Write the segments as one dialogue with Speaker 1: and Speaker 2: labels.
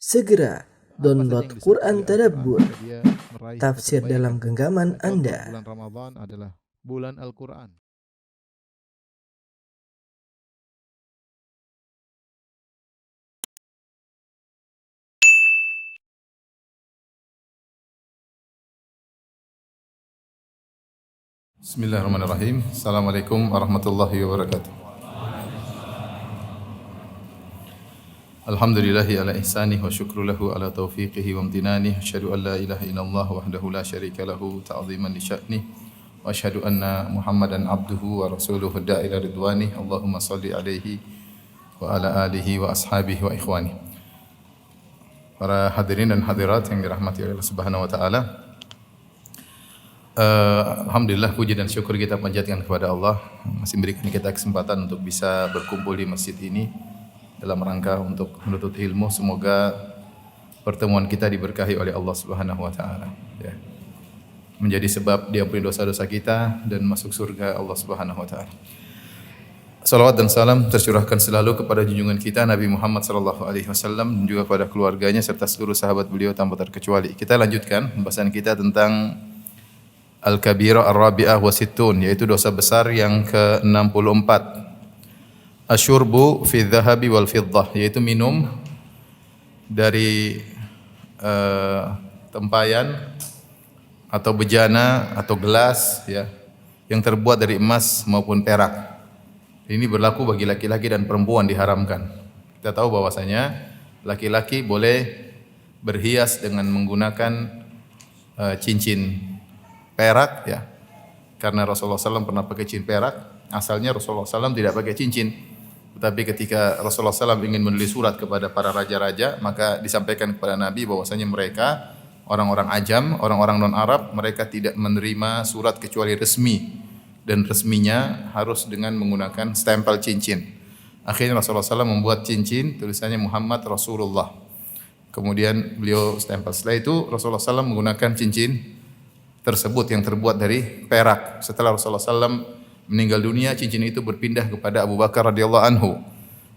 Speaker 1: Segera download
Speaker 2: Apa saja yang
Speaker 1: Quran
Speaker 2: disebut oleh
Speaker 1: Tadabbur,
Speaker 2: Al-Quran agar dia meraih
Speaker 1: tafsir
Speaker 2: kebaikan.
Speaker 1: dalam genggaman
Speaker 2: Contoh,
Speaker 1: Anda.
Speaker 2: bulan Ramadan adalah bulan Al-Quran.
Speaker 3: Bismillahirrahmanirrahim. Assalamualaikum warahmatullahi wabarakatuh. Alhamdulillahi ala ihsanih wa syukru lahu ala taufiqihi wa amtinanih. Asyhadu an la ilaha illallah wahdahu la syarika lahu ta'ziman li sya'nih. Wa asyhadu anna Muhammadan abduhu wa rasuluhu da'ila ridwanih. Allahumma salli alaihi wa ala alihi wa ashabihi wa ikhwani. Para hadirin dan hadirat yang dirahmati oleh Allah Subhanahu wa taala. Alhamdulillah, puji dan syukur kita panjatkan kepada Allah masih memberikan kita kesempatan untuk bisa berkumpul di masjid ini dalam rangka untuk menuntut ilmu. Semoga pertemuan kita diberkahi oleh Allah Subhanahu wa taala, ya. Menjadi sebab diampuni dosa-dosa kita dan masuk surga Allah Subhanahu wa taala. Salawat dan salam tercurahkan selalu kepada junjungan kita Nabi Muhammad sallallahu alaihi wasallam dan juga kepada keluarganya serta seluruh sahabat beliau tanpa terkecuali. Kita lanjutkan pembahasan kita tentang Al-Kabirah Ar-Rabi'ah wa Sittun, yaitu dosa besar yang ke-64. Asyurbu fi dhahabi wal fiddah, yaitu minum dari tempayan atau bejana atau gelas, ya, yang terbuat dari emas maupun perak. Ini berlaku bagi laki-laki dan perempuan, diharamkan. Kita tahu bahwasanya laki-laki boleh berhias dengan menggunakan cincin perak, ya, karena Rasulullah SAW pernah pakai cincin perak. Asalnya Rasulullah SAW tidak pakai cincin, tetapi ketika Rasulullah SAW ingin menulis surat kepada para raja-raja, maka disampaikan kepada Nabi bahwasanya mereka orang-orang ajam, orang-orang non-Arab, mereka tidak menerima surat kecuali resmi, dan resminya harus dengan menggunakan stempel cincin. Akhirnya Rasulullah SAW membuat cincin tulisannya Muhammad Rasulullah, kemudian beliau stempel. Setelah itu Rasulullah SAW menggunakan cincin tersebut yang terbuat dari perak. Setelah Rasulullah SAW meninggal dunia, cincin itu berpindah kepada Abu Bakar radhiyallahu anhu.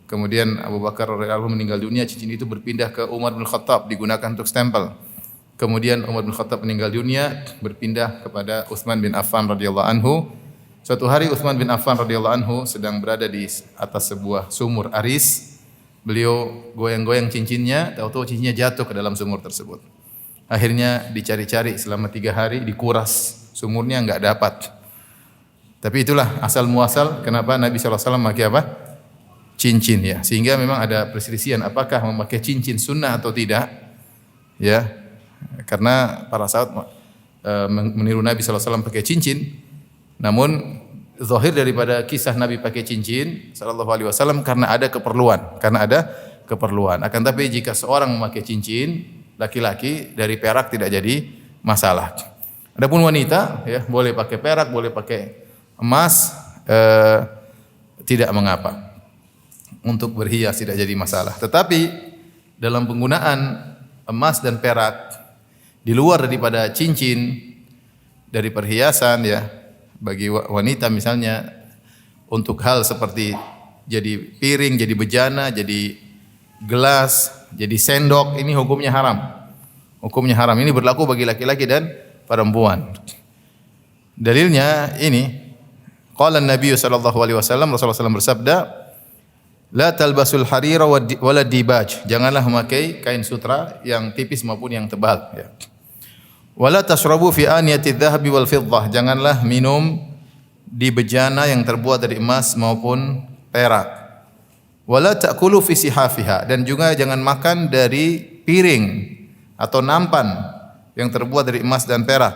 Speaker 3: Kemudian Abu Bakar radhiyallahu anhu meninggal dunia, cincin itu berpindah ke Umar bin Khattab, digunakan untuk stempel. Kemudian Umar bin Khattab meninggal dunia, berpindah kepada Utsman bin Affan radhiyallahu anhu. Suatu hari Utsman bin Affan radhiyallahu anhu sedang berada di atas sebuah sumur aris. Beliau goyang-goyang cincinnya, tahu-tahu cincinnya jatuh ke dalam sumur tersebut. Akhirnya dicari-cari selama 3 hari, dikuras, sumurnya enggak dapat. Tapi itulah asal muasal kenapa Nabi SAW memakai apa? Cincin, ya. Sehingga memang ada perselisihan apakah memakai cincin sunnah atau tidak, ya. Karena para sahabat meniru Nabi SAW pakai cincin. Namun zahir daripada kisah Nabi pakai cincin sallallahu alaihi wasallam karena ada keperluan. Akan tapi jika seorang memakai cincin laki-laki dari perak tidak jadi masalah. Adapun wanita, ya, boleh pakai perak, boleh pakai emas, tidak mengapa. Untuk berhias tidak jadi masalah. Tetapi dalam penggunaan emas dan perak di luar daripada cincin, dari perhiasan, ya, bagi wanita misalnya untuk hal seperti jadi piring, jadi bejana, jadi gelas, jadi sendok, ini hukumnya haram. Hukumnya haram. Ini berlaku bagi laki-laki dan perempuan. Dalilnya ini, qala an-nabiy sallallahu alaihi wasallam, Rasulullah SAW bersabda, la talbasul harira wala dibaj. Janganlah memakai kain sutra yang tipis maupun yang tebal, ya. Wala tashrabu fi aniyati dhahabi wal fiddah. Janganlah minum di bejana yang terbuat dari emas maupun perak. Wala ta'kulu fi sihafiha, dan juga jangan makan dari piring atau nampan yang terbuat dari emas dan perak.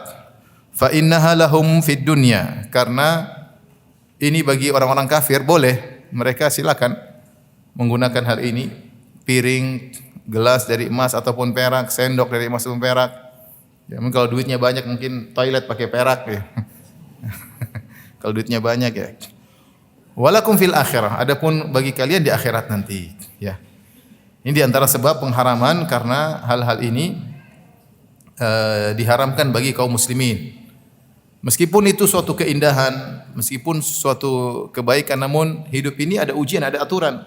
Speaker 3: Fa innaha lahum fid dunya, karena ini bagi orang-orang kafir boleh, mereka silakan menggunakan hal ini, piring, gelas dari emas ataupun perak, sendok dari emas ataupun perak. Ya, mungkin kalau duitnya banyak mungkin toilet pakai perak, ya. Kalau duitnya banyak, ya. Walakum fil akhirah, adapun bagi kalian di akhirat nanti, ya. Ini di antara sebab pengharaman karena hal-hal ini diharamkan bagi kaum muslimin. Meskipun itu suatu keindahan, meskipun suatu kebaikan, namun hidup ini ada ujian, ada aturan.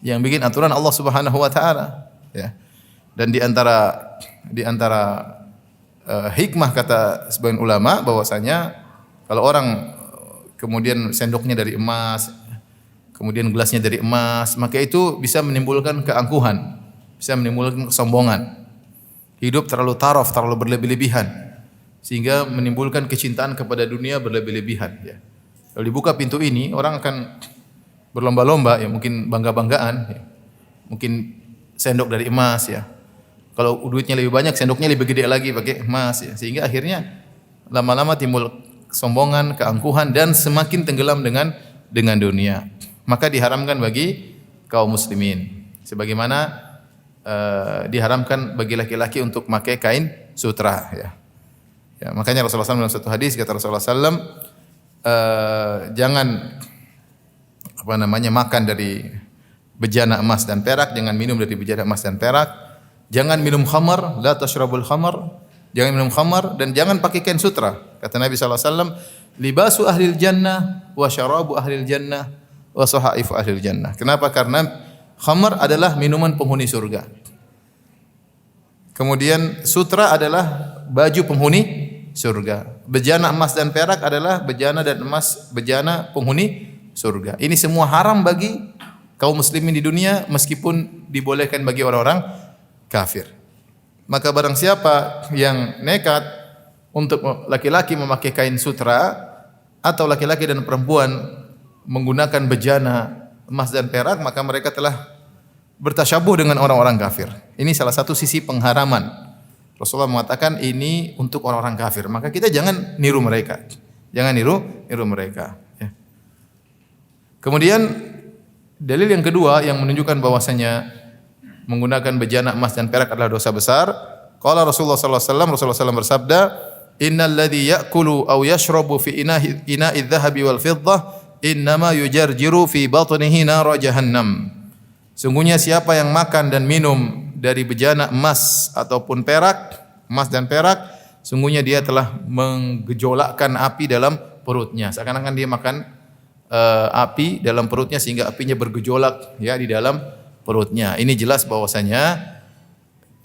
Speaker 3: Yang bikin aturan Allah Subhanahu wa taala, ya. Dan di antara hikmah kata sebagian ulama bahwasanya kalau orang kemudian sendoknya dari emas, kemudian gelasnya dari emas, maka itu bisa menimbulkan keangkuhan, bisa menimbulkan kesombongan. Hidup terlalu taraf, terlalu berlebih-lebihan, sehingga menimbulkan kecintaan kepada dunia berlebih-lebihan. Ya. Kalau dibuka pintu ini, orang akan berlomba-lomba, ya mungkin bangga-banggaan, ya. Mungkin sendok dari emas, ya. Kalau duitnya lebih banyak, sendoknya lebih gede lagi pakai emas, ya. Sehingga akhirnya lama-lama timbul kesombongan, keangkuhan, dan semakin tenggelam dengan dunia. Maka diharamkan bagi kaum muslimin. Sebagaimana diharamkan bagi laki-laki untuk memakai kain sutra. Ya, makanya Rasulullah SAW dalam satu hadis kata Rasulullah SAW, jangan makan dari bejana emas dan perak, jangan minum dari bejana emas dan perak. Jangan minum khamar, la tashrabul khamar. Jangan minum khamar dan jangan pakai kain sutra. Kata Nabi SAW, libasu ahlil jannah wa syarabu ahlil jannah wa sahaifu ahlil jannah. Kenapa? Karena khamar adalah minuman penghuni surga. Kemudian sutra adalah baju penghuni surga. Bejana emas dan perak adalah bejana dan emas, bejana penghuni surga. Ini semua haram bagi kaum muslimin di dunia meskipun dibolehkan bagi orang-orang kafir. Maka barang siapa yang nekat untuk laki-laki memakai kain sutra atau laki-laki dan perempuan menggunakan bejana emas dan perak, maka mereka telah bertasyabuh dengan orang-orang kafir. Ini salah satu sisi pengharaman. Rasulullah mengatakan ini untuk orang-orang kafir. Maka kita jangan niru mereka. Jangan niru mereka. Ya. Kemudian dalil yang kedua yang menunjukkan bahwasanya menggunakan bejana emas dan perak adalah dosa besar. Qala Rasulullah sallallahu alaihi wasallam, Rasulullah SAW bersabda, "Innal ladzi ya'kulu aw yashrabu fi ina'i adh-dhahabi wal fiddah, innama yujarjiru fi batnihi nar jahannam." Sungguhnya siapa yang makan dan minum dari bejana emas ataupun perak, emas dan perak, sungguhnya dia telah menggejolakkan api dalam perutnya. Seakan-akan dia makan api dalam perutnya sehingga apinya bergejolak ya di dalam perutnya. Ini jelas bahwasanya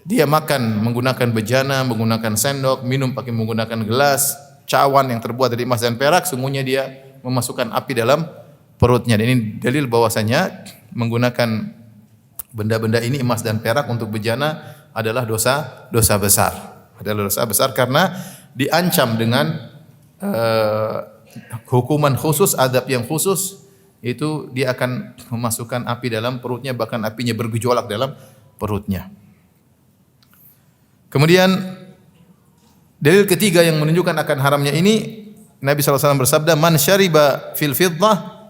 Speaker 3: dia makan menggunakan bejana, menggunakan sendok, minum pakai menggunakan gelas, cawan yang terbuat dari emas dan perak, sungguhnya dia memasukkan api dalam perutnya. Dan ini dalil bahwasanya menggunakan benda-benda ini emas dan perak untuk bejana adalah dosa besar. Adalah dosa besar karena diancam dengan hukuman khusus, adab yang khusus. Itu dia akan memasukkan api dalam perutnya, bahkan apinya bergejolak dalam perutnya. Kemudian dalil ketiga yang menunjukkan akan haramnya ini, Nabi SAW bersabda, man syariba fil fiddah,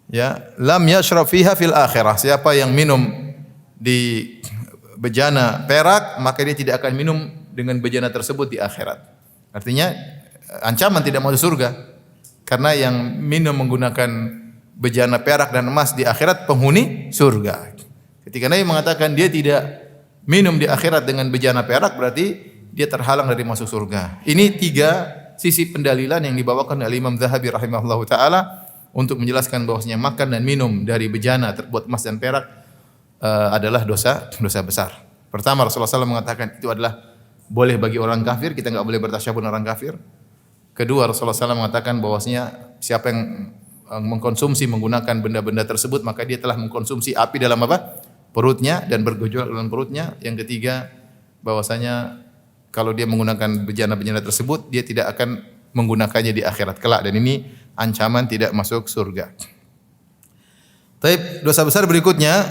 Speaker 3: ya, lam yashrab fiha fil akhirah. Siapa yang minum di bejana perak, maka dia tidak akan minum dengan bejana tersebut di akhirat. Artinya ancaman tidak masuk surga. Karena yang minum menggunakan bejana perak dan emas di akhirat penghuni surga. Ketika Nabi mengatakan dia tidak minum di akhirat dengan bejana perak, berarti dia terhalang dari masuk surga. Ini tiga sisi pendalilan yang dibawakan oleh Imam Zahabi rahimahullahu taala untuk menjelaskan bahwasanya makan dan minum dari bejana terbuat emas dan perak adalah dosa besar. Pertama, Rasulullah SAW mengatakan itu adalah boleh bagi orang kafir, kita enggak boleh bertasyabuh dengan orang kafir. Kedua, Rasulullah SAW mengatakan bahwasanya siapa yang mengkonsumsi menggunakan benda-benda tersebut, maka dia telah mengkonsumsi api dalam apa? Perutnya dan bergejolak dalam perutnya. Yang ketiga, bahwasanya kalau dia menggunakan bejana-bejana tersebut, dia tidak akan menggunakannya di akhirat kelak, dan ini ancaman tidak masuk surga. Taib, dosa besar berikutnya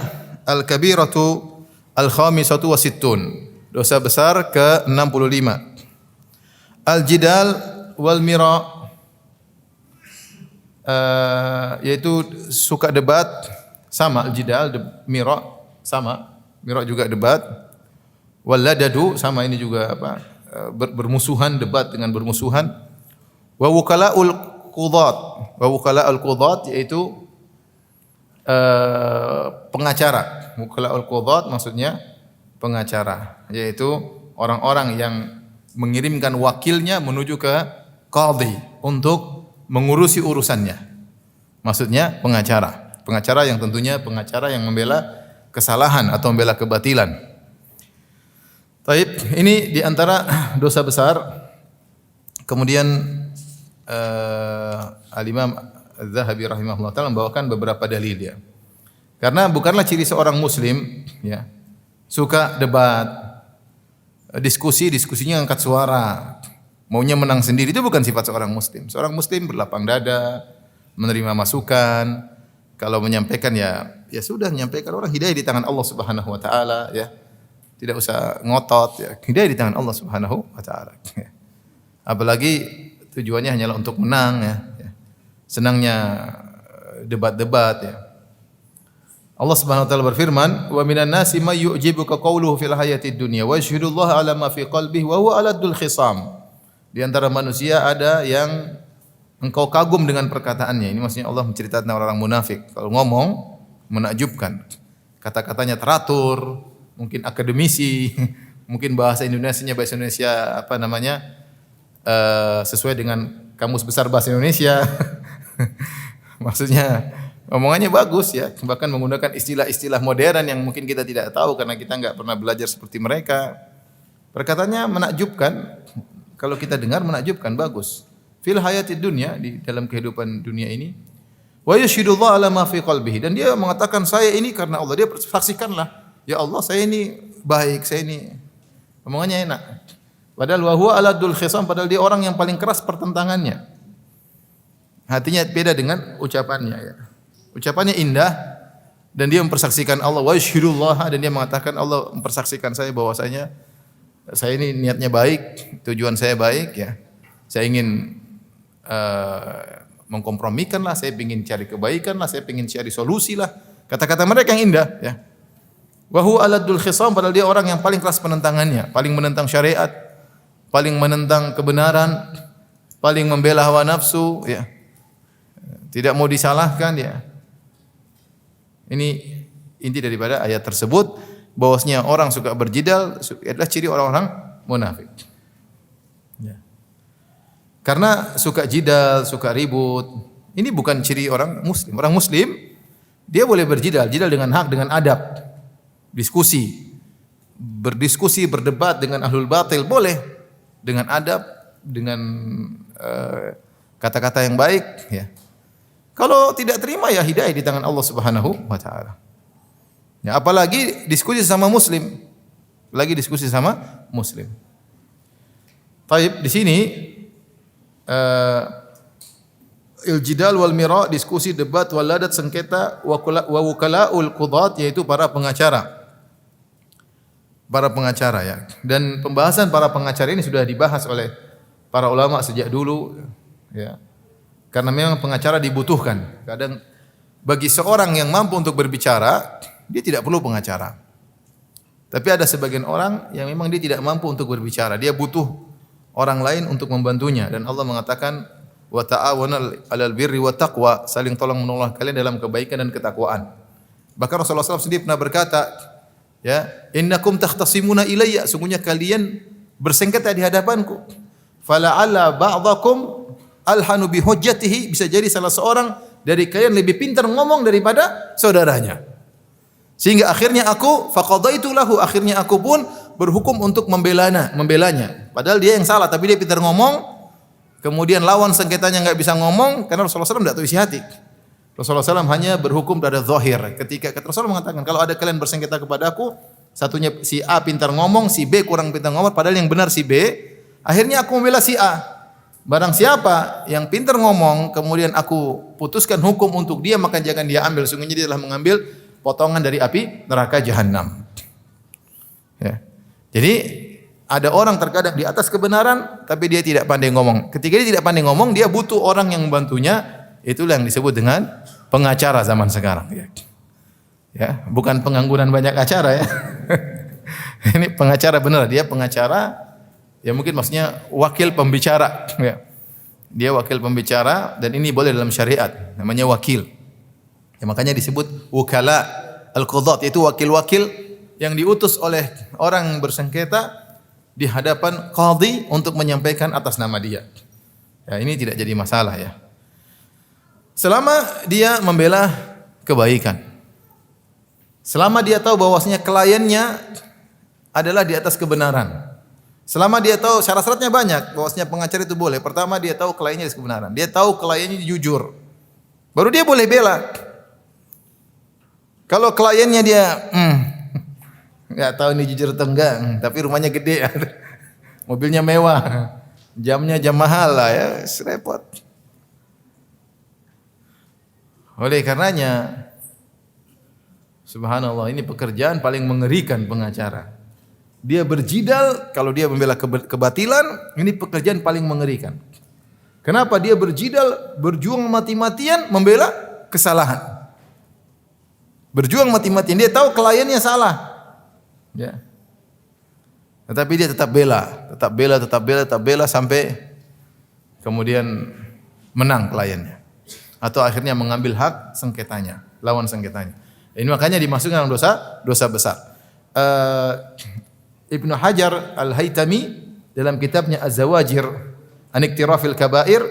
Speaker 3: al-kabiratu al-khamisatu wa sittun. Dosa besar ke-65. Al-jidal wal mira, yaitu suka debat, sama al-jidal, mira sama, mira juga debat. Wal ladadu, sama ini juga apa? Bermusuhan, debat dengan bermusuhan. Wa wukala'ul qudat, wa wukala'ul qudat yaitu pengacara. Wukala'ul qudat maksudnya pengacara, yaitu orang-orang yang mengirimkan wakilnya menuju ke qadhi untuk mengurusi urusannya. Maksudnya pengacara. Pengacara yang tentunya pengacara yang membela kesalahan atau membela kebatilan. Taib, ini di antara dosa besar. Kemudian Al-Imam Az-Zahabi rahimahullah taala membawakan beberapa dalil ya. Karena bukanlah ciri seorang muslim ya, suka debat, diskusinya angkat suara, maunya menang sendiri, itu bukan sifat seorang muslim. Seorang muslim berlapang dada, menerima masukan, kalau menyampaikan ya sudah menyampaikan, orang hidayah di tangan Allah Subhanahu wa taala ya. Tidak usah ngotot ya. Hidayah di tangan Allah Subhanahu wa taala. Apalagi tujuannya hanyalah untuk menang ya. Senangnya debat-debat ya. Allah Subhanahu wa taala berfirman, "Wa minan nasi may yu'jibuka qawluhu fil hayatid dunya wa yashhadullaha 'ala ma fi qalbihi wa huwa 'aladul khisam." Di antara manusia ada yang engkau kagum dengan perkataannya. Ini maksudnya Allah menceritakan orang-orang munafik. Kalau ngomong menakjubkan. Kata-katanya teratur, mungkin akademisi, mungkin bahasa Indonesianya bahasa Indonesia sesuai dengan kamus besar bahasa Indonesia. Maksudnya omongannya bagus ya, bahkan menggunakan istilah-istilah modern yang mungkin kita tidak tahu karena kita enggak pernah belajar seperti mereka. Perkataannya menakjubkan, kalau kita dengar menakjubkan, bagus. Fil hayatid dunya, di dalam kehidupan dunia ini. Wa yashhadullahu 'ala ma fi qalbihi, dan dia mengatakan saya ini karena Allah. Dia saksikanlah, ya Allah saya ini baik, saya ini omongannya enak. Padahal wa huwa aladul khisam, padahal dia orang yang paling keras pertentangannya. Hatinya beda dengan ucapannya ya. Ucapannya indah dan dia mempersaksikan Allah, wa yashhadullah, dan dia mengatakan Allah mempersaksikan saya bahwasanya saya ini niatnya baik, tujuan saya baik ya. Saya ingin mengkompromikan lah, saya ingin cari kebaikan lah, saya ingin cari solusi lah. Kata-kata mereka yang indah ya. Wa huwa aladul khisam, padahal dia orang yang paling keras penentangannya, paling menentang syariat, paling menentang kebenaran, paling membela hawa nafsu ya. Tidak mau disalahkan ya. Ini inti daripada ayat tersebut, bahwasanya orang suka berjidal adalah ciri orang-orang munafik. Ya. Karena suka jidal, suka ribut, ini bukan ciri orang muslim. Orang muslim dia boleh berjidal, jidal dengan hak, dengan adab. Diskusi, berdiskusi, berdebat dengan ahlul batil boleh, dengan adab, dengan kata-kata yang baik ya. Kalau tidak terima ya hidayah di tangan Allah Subhanahu wa taala. Ya, apalagi diskusi sama muslim. Taib, di sini il-jidal wal mira, diskusi, debat, waladat, sengketa, wa wukalaul qudat, yaitu para pengacara. Para pengacara ya. Dan pembahasan para pengacara ini sudah dibahas oleh para ulama sejak dulu ya. Karena memang pengacara dibutuhkan. Kadang bagi seorang yang mampu untuk berbicara, dia tidak perlu pengacara. Tapi ada sebagian orang yang memang dia tidak mampu untuk berbicara, dia butuh orang lain untuk membantunya, dan Allah mengatakan wa ta'awanu 'alal birri wat taqwa, saling tolong menolong kalian dalam kebaikan dan ketakwaan. Bahkan Rasulullah SAW sendiri pernah berkata, ya, innakum takhtasimuna ilayya, sungguhnya kalian bersengketa di hadapanku. Fala'alla ba'dakum alhanu bihujjatihi, bisa jadi salah seorang dari kalian lebih pintar ngomong daripada saudaranya. Sehingga akhirnya aku faqadaitu lahu, akhirnya aku pun berhukum untuk membelanya. Padahal dia yang salah, tapi dia pintar ngomong. Kemudian lawan sengketanya enggak bisa ngomong karena Rasulullah SAW tidak tahu isi hati. Rasulullah SAW hanya berhukum pada zahir. Ketika Rasulullah mengatakan, kalau ada kalian bersengketa kepada aku, satunya si A pintar ngomong, si B kurang pintar ngomong, padahal yang benar si B. Akhirnya aku membela si A. Barang siapa yang pintar ngomong, kemudian aku putuskan hukum untuk dia, maka jangan dia ambil. Sungguhnya dia telah mengambil potongan dari api neraka jahanam. Ya. Jadi ada orang terkadang di atas kebenaran, tapi dia tidak pandai ngomong. Ketika dia tidak pandai ngomong, dia butuh orang yang membantunya. Itulah yang disebut dengan pengacara zaman sekarang. Ya, bukan pengangguran banyak acara ya. Ini pengacara benar, dia pengacara. Ya mungkin maksudnya wakil pembicara ya. Dia wakil pembicara, dan ini boleh dalam syariat, namanya wakil. Ya, makanya disebut wukala al-qudat, yaitu wakil-wakil yang diutus oleh orang yang bersengketa di hadapan qadhi untuk menyampaikan atas nama dia. Ya, ini tidak jadi masalah ya. Selama dia membela kebaikan. Selama dia tahu bahwasanya kliennya adalah di atas kebenaran. Selama dia tahu syarat-syaratnya banyak, bahwasanya pengacara itu boleh. Pertama dia tahu kliennya di atas kebenaran. Dia tahu kliennya jujur. Baru dia boleh bela. Kalau kliennya dia nggak tahu ini jujur atau enggak, tapi rumahnya gede, mobilnya mewah, jamnya jam mahal lah ya, repot. Oleh karenanya, subhanallah, ini pekerjaan paling mengerikan pengacara. Dia berjidal kalau dia membela kebatilan, ini pekerjaan paling mengerikan. Kenapa dia berjidal, berjuang mati-matian membela kesalahan. Berjuang mati-matian, dia tahu kliennya salah. Ya. Tetapi dia tetap bela sampai kemudian menang kliennya. Atau akhirnya mengambil hak sengketanya, lawan sengketanya. Ini makanya dimasukkan dalam dosa besar. Ibnu Hajar Al-Haytami dalam kitabnya Az-Zawajir an Iktirafil Kabair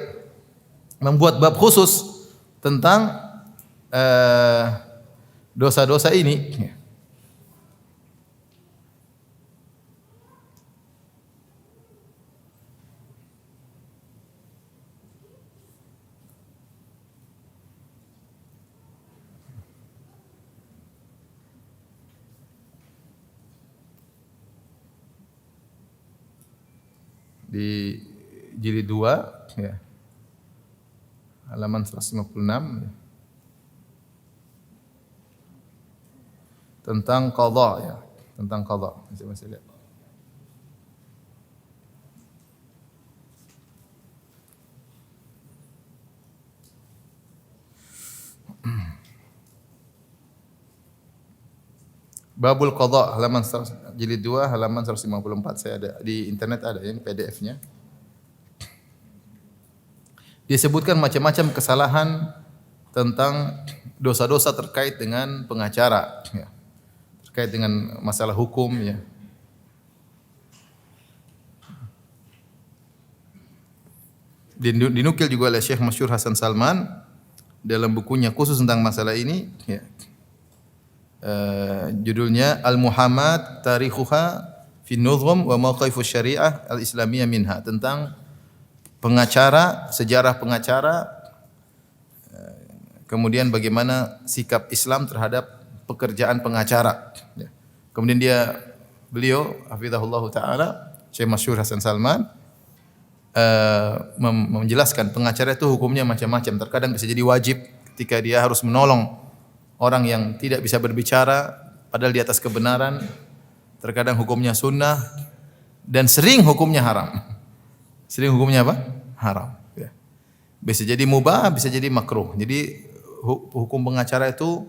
Speaker 3: membuat bab khusus tentang dosa-dosa ini. Di jilid 2 ya. Halaman 156 ya. Tentang qadha ya, tentang qadha. Masih lihat. Babul Qadha halaman jilid 2 halaman 154 saya ada di internet, ada ini PDF-nya. Disebutkan macam-macam kesalahan tentang dosa-dosa terkait dengan pengacara ya. Terkait dengan masalah hukum ya. Dinukil juga oleh Syekh Masyhur Hasan Salman dalam bukunya khusus tentang masalah ini ya. Judulnya Al-Muhammad Tarikhuha fi Nuzum wa Mawqifus Syariah Al-Islamiyah minha, tentang pengacara, sejarah pengacara, kemudian bagaimana sikap Islam terhadap pekerjaan pengacara. Kemudian beliau hafizahullah taala Syekh Masyhur Hasan Salman menjelaskan pengacara itu hukumnya macam-macam. Terkadang bisa jadi wajib ketika dia harus menolong orang yang tidak bisa berbicara padahal di atas kebenaran. Terkadang hukumnya sunnah dan sering hukumnya haram. Sering hukumnya apa? Haram. Ya. Bisa jadi mubah, bisa jadi makruh. Jadi hukum pengacara itu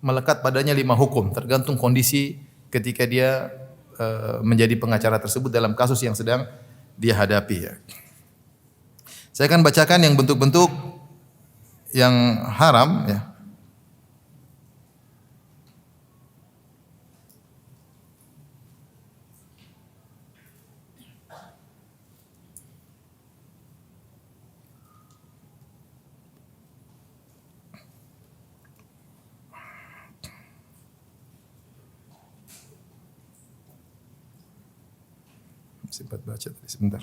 Speaker 3: melekat padanya 5 hukum, tergantung kondisi ketika dia menjadi pengacara tersebut dalam kasus yang sedang dia hadapi. Ya. Saya akan bacakan yang bentuk-bentuk yang haram. Ya. Sempat baca tadi sebentar.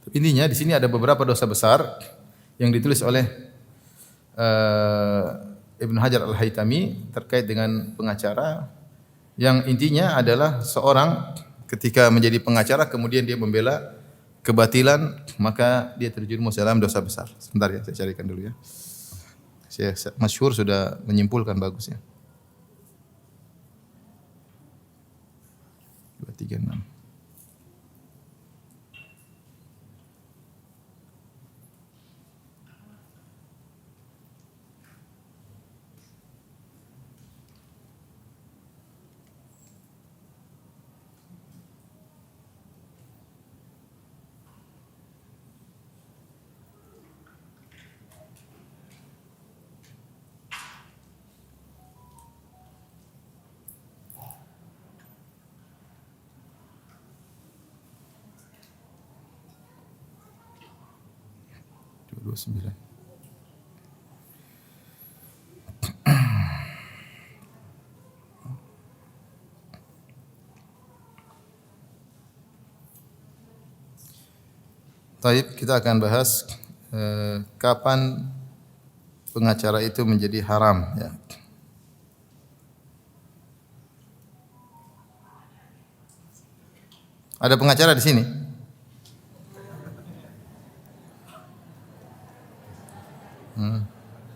Speaker 3: Intinya di sini ada beberapa dosa besar yang ditulis oleh Ibnu Hajar Al-Haytami terkait dengan pengacara, yang intinya adalah seorang ketika menjadi pengacara kemudian dia membela kebatilan, maka dia terjerumus dalam dosa besar. Sebentar ya, saya carikan dulu ya. Syekh Masyhur sudah menyimpulkan bagus ya. 236. 29. Taib, kita akan bahas kapan pengacara itu menjadi haram, ya. Ada pengacara di sini?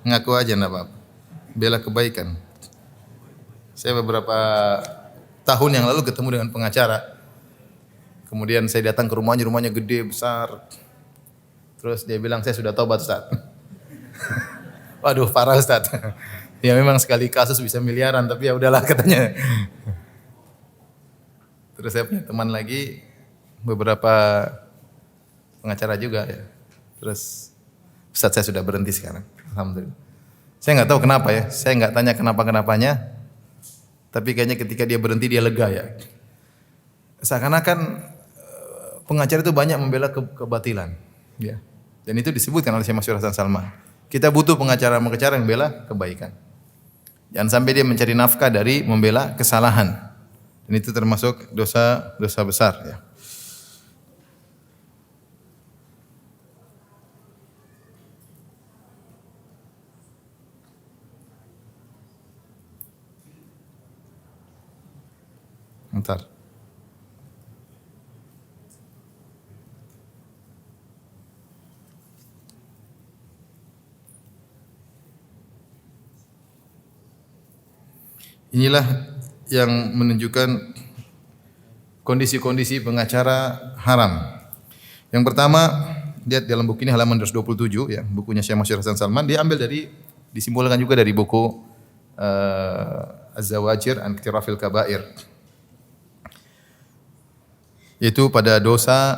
Speaker 3: Ngaku aja enggak apa-apa. Bela kebaikan. Saya beberapa tahun yang lalu ketemu dengan pengacara. Kemudian saya datang ke rumahnya, rumahnya gede, besar. Terus dia bilang, saya sudah taubat, Ustaz. Waduh, parah, Ustaz. Ya memang sekali kasus bisa miliaran, tapi ya udahlah katanya. Terus saya punya teman lagi, beberapa pengacara juga ya. Terus, Ustaz, saya sudah berhenti sekarang. Alhamdulillah. Saya nggak tahu kenapa ya. Saya nggak tanya kenapa-kenapanya. Tapi kayaknya ketika dia berhenti dia lega ya. Seakan-akan pengacara itu banyak membela kebatilan, ya. Dan itu disebutkan oleh Syekh Masyhur Hasan Salman. Kita butuh pengacara-pengacara yang membela kebaikan. Jangan sampai dia mencari nafkah dari membela kesalahan. Dan itu termasuk dosa besar, ya. Bentar. Inilah yang menunjukkan kondisi-kondisi pengacara haram. Yang pertama, lihat dalam buku ini halaman 227 ya, bukunya Syekh Masyhur Hasan Salman, dia ambil disimpulkan juga dari buku Az-Zawajir an Iktirafil Kabair. Yaitu pada dosa,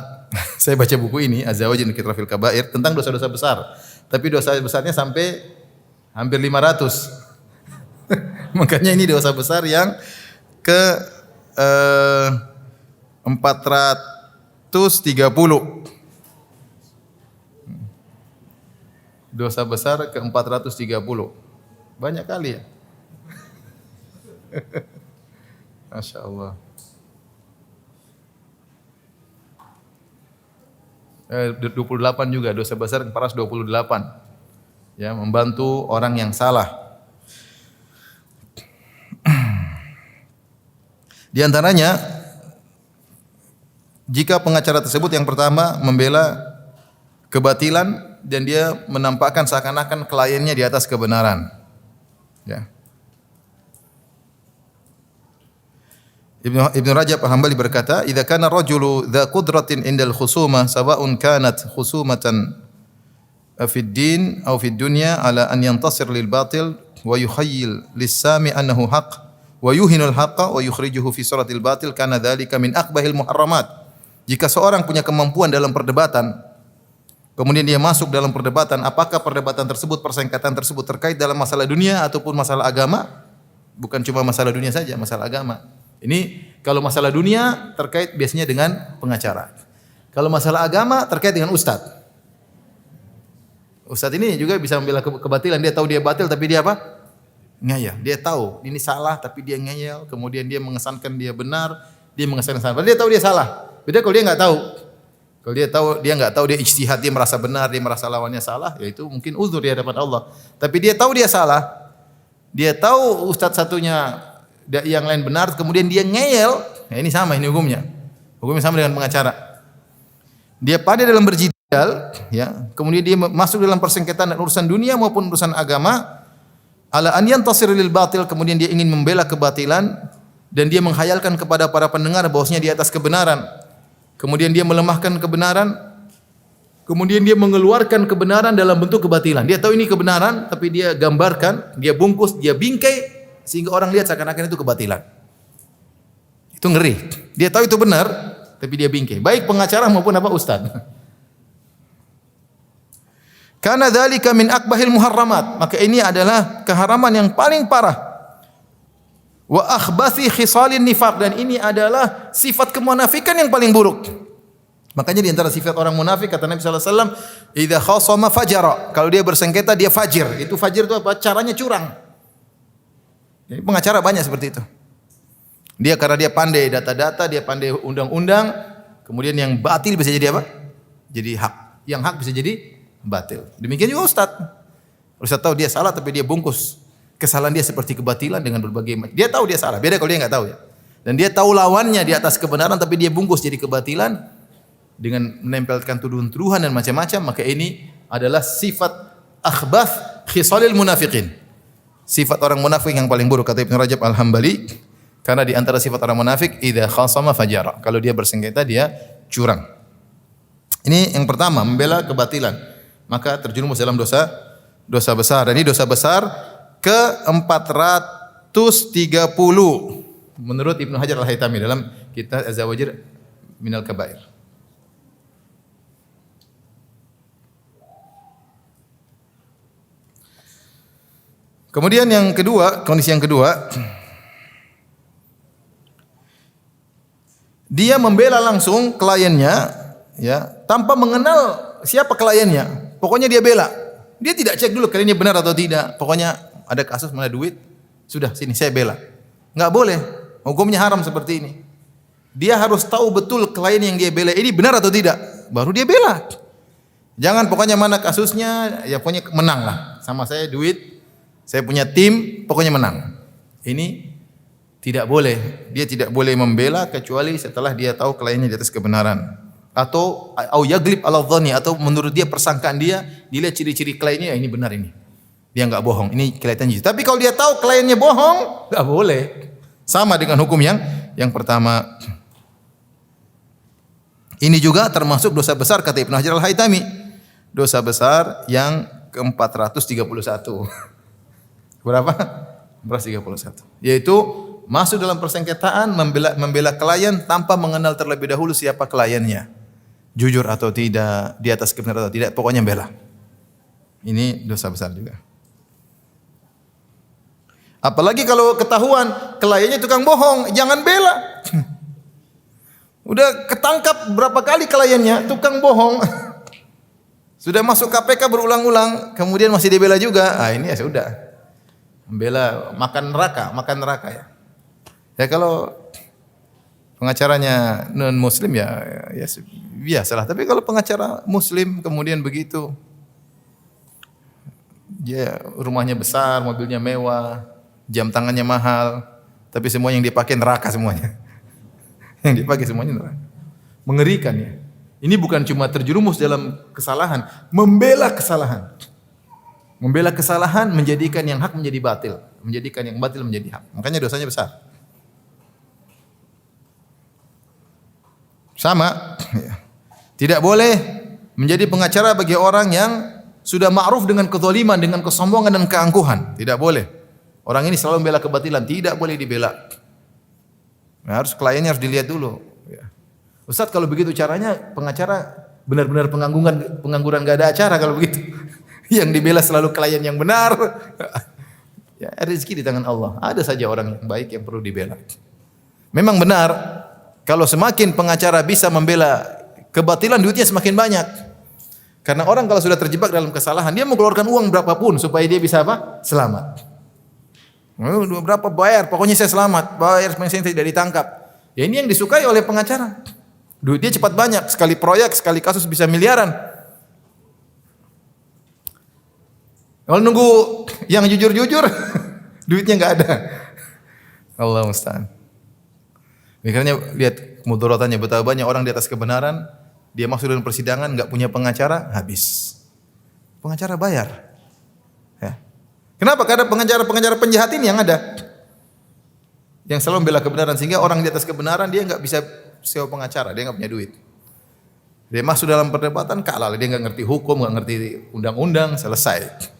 Speaker 3: saya baca buku ini Az-Zawajir an Iktirafil Kabair tentang dosa-dosa besar. Tapi dosa besarnya sampai hampir 500. Makanya ini dosa besar yang ke 430. Dosa besar ke 430. Banyak kali ya. Masya Allah. 28 juga, dosa besar ke 428. Ya, membantu orang yang salah. Di antaranya, jika pengacara tersebut yang pertama membela kebatilan dan dia menampakkan seakan-akan kliennya di atas kebenaran. Ya. Ibnu Rajab Al-Hambali berkata, "Idza kana rajulu dza qudratin indal khusumah sawa'un kanat khusumatan fid din aw fid dunya ala an yantasir lil batil wa yukhayyil lis-sami annahu haqq wa yuhinul haqqa wa yukhrijuhu fi suratil batil kana dzalika min aqbahil muharramat." Jika seorang punya kemampuan dalam perdebatan, kemudian dia masuk dalam perdebatan, apakah perdebatan tersebut, persengketaan tersebut terkait dalam masalah dunia ataupun masalah agama? Bukan cuma masalah dunia saja, masalah agama. Ini kalau masalah dunia terkait biasanya dengan pengacara. Kalau masalah agama terkait dengan ustaz. Ustaz ini juga bisa membela kebatilan, dia tahu dia batil tapi dia apa? Ngeyel. Dia tahu ini salah tapi dia ngeyel, kemudian dia mengesankan dia benar, dia mengesankan salah. Padahal dia tahu dia salah. Beda kalau dia enggak tahu. Kalau dia enggak tahu, dia ijtihad, dia merasa benar, dia merasa lawannya salah, ya itu mungkin uzur di hadapan Allah. Tapi dia tahu dia salah. Dia tahu ustaz satunya yang lain benar, kemudian dia ngeyel, ya ini sama, ini hukumnya. Hukumnya sama dengan pengacara. Dia pandai dalam berjidal, ya, kemudian dia masuk dalam persengketaan urusan dunia maupun urusan agama, ala an yantasir lil batil, kemudian dia ingin membela kebatilan dan dia menghayalkan kepada para pendengar bahwasanya di atas kebenaran. Kemudian dia melemahkan kebenaran, kemudian dia mengeluarkan kebenaran dalam bentuk kebatilan. Dia tahu ini kebenaran, tapi dia gambarkan, dia bungkus, dia bingkai sehingga orang lihat seakan-akan itu kebatilan. Itu ngeri. Dia tahu itu benar, tapi dia bingkai. Baik pengacara maupun apa ustaz. Karena dzalika min akbahil muharramat. Maka ini adalah keharaman yang paling parah. Wa akhbathi khisalin nifaq, dan ini adalah sifat kemunafikan yang paling buruk. Makanya di antara sifat orang munafik kata Nabi sallallahu alaihi wasallam, "Idza khasama fajara." Kalau dia bersengketa dia fajir. Itu fajir itu apa? Caranya curang. Jadi pengacara banyak seperti itu. Dia karena dia pandai data-data, dia pandai undang-undang, kemudian yang batil bisa jadi apa? Jadi hak. Yang hak bisa jadi batil. Demikian juga Ustaz. Ustaz tahu dia salah tapi dia bungkus kesalahan dia seperti kebatilan dengan berbagai macam. Dia tahu dia salah, beda kalau dia enggak tahu ya. Dan dia tahu lawannya di atas kebenaran tapi dia bungkus jadi kebatilan dengan menempelkan tuduhan-tuduhan dan macam-macam, maka ini adalah sifat akhbath khisalil munafiqin. Sifat orang munafik yang paling buruk kata Ibnu Rajab Al-Hambali, karena di antara sifat orang munafik idza khasama fajara. Kalau dia bersengketa dia curang. Ini yang pertama, membela kebatilan. Maka terjerumus dalam dosa besar. Dan ini dosa besar ke-430 menurut Ibnu Hajar Al-Haytami dalam kitab Az-Zawajir Minal Kabair. Kemudian yang kedua, kondisi yang kedua, dia membela langsung kliennya ya, tanpa mengenal siapa kliennya. Pokoknya dia bela. Dia tidak cek dulu kliennya benar atau tidak. Pokoknya ada kasus mana duit, sudah sini saya bela. Enggak boleh. Hukumnya haram seperti ini. Dia harus tahu betul klien yang dia bela ini benar atau tidak, baru dia bela. Jangan pokoknya mana kasusnya, ya pokoknya menang lah. Sama saya duit, saya punya tim, pokoknya menang. Ini tidak boleh. Dia tidak boleh membela kecuali setelah dia tahu kliennya di atas kebenaran. Atau au yaglib ala dhanni, atau menurut dia persangkaan dia, dilihat ciri-ciri kliennya, ya ini benar ini. Dia enggak bohong. Ini kelihatannya. Tapi kalau dia tahu kliennya bohong, enggak boleh. Sama dengan hukum yang pertama. Ini juga termasuk dosa besar kata Ibnu Hajar Al-Haytami. Dosa besar yang ke-431. Berapa? 431. Yaitu masuk dalam persengketaan membela klien tanpa mengenal terlebih dahulu siapa kliennya. Jujur atau tidak, di atas kebenaran atau tidak, pokoknya bela. Ini dosa besar juga. Apalagi kalau ketahuan kliennya tukang bohong, jangan bela. Udah ketangkap berapa kali kliennya tukang bohong. Sudah masuk KPK berulang-ulang, kemudian masih dibela juga. Ah ini ya sudah. Membela makan neraka ya. Ya kalau pengacaranya non muslim ya biasalah. Tapi kalau pengacara muslim kemudian begitu, dia rumahnya besar, mobilnya mewah, jam tangannya mahal, tapi semua yang dipakai neraka semuanya. Yang dipakai semuanya neraka. Mengerikan ya. Ini bukan cuma terjerumus dalam kesalahan, membela kesalahan. Membela kesalahan menjadikan yang hak menjadi batil, menjadikan yang batil menjadi hak. Makanya dosanya besar. Sama, tidak boleh menjadi pengacara bagi orang yang sudah ma'ruf dengan kezaliman, dengan kesombongan dan keangkuhan. Tidak boleh. Orang ini selalu membela kebatilan, tidak boleh dibela. Nah, kliennya harus dilihat dulu. Ustaz kalau begitu caranya pengacara benar-benar pengangguran gak ada acara kalau begitu. Yang dibela selalu klien yang benar. Ya, rezeki di tangan Allah. Ada saja orang yang baik yang perlu dibela. Memang benar. Kalau semakin pengacara bisa membela kebatilan, duitnya semakin banyak. Karena orang kalau sudah terjebak dalam kesalahan, dia mau keluarkan uang berapapun supaya dia bisa apa? Selamat. Berapa bayar? Pokoknya saya selamat. Bayar supaya saya tidak ditangkap. Ya ini yang disukai oleh pengacara. Duitnya cepat banyak. Sekali proyek, sekali kasus bisa miliaran. Kalau nunggu yang jujur-jujur, duitnya nggak ada. Allah musta'an. Makanya lihat mudaratannya, betapa banyak orang di atas kebenaran, dia masuk dalam persidangan nggak punya pengacara, habis. Pengacara bayar. Ya. Kenapa? Karena pengacara penjahat ini yang ada, yang selalu membela kebenaran, sehingga orang di atas kebenaran dia nggak bisa sewa pengacara, dia nggak punya duit. Dia masuk dalam perdebatan kalah, dia nggak ngerti hukum, nggak ngerti undang-undang, selesai.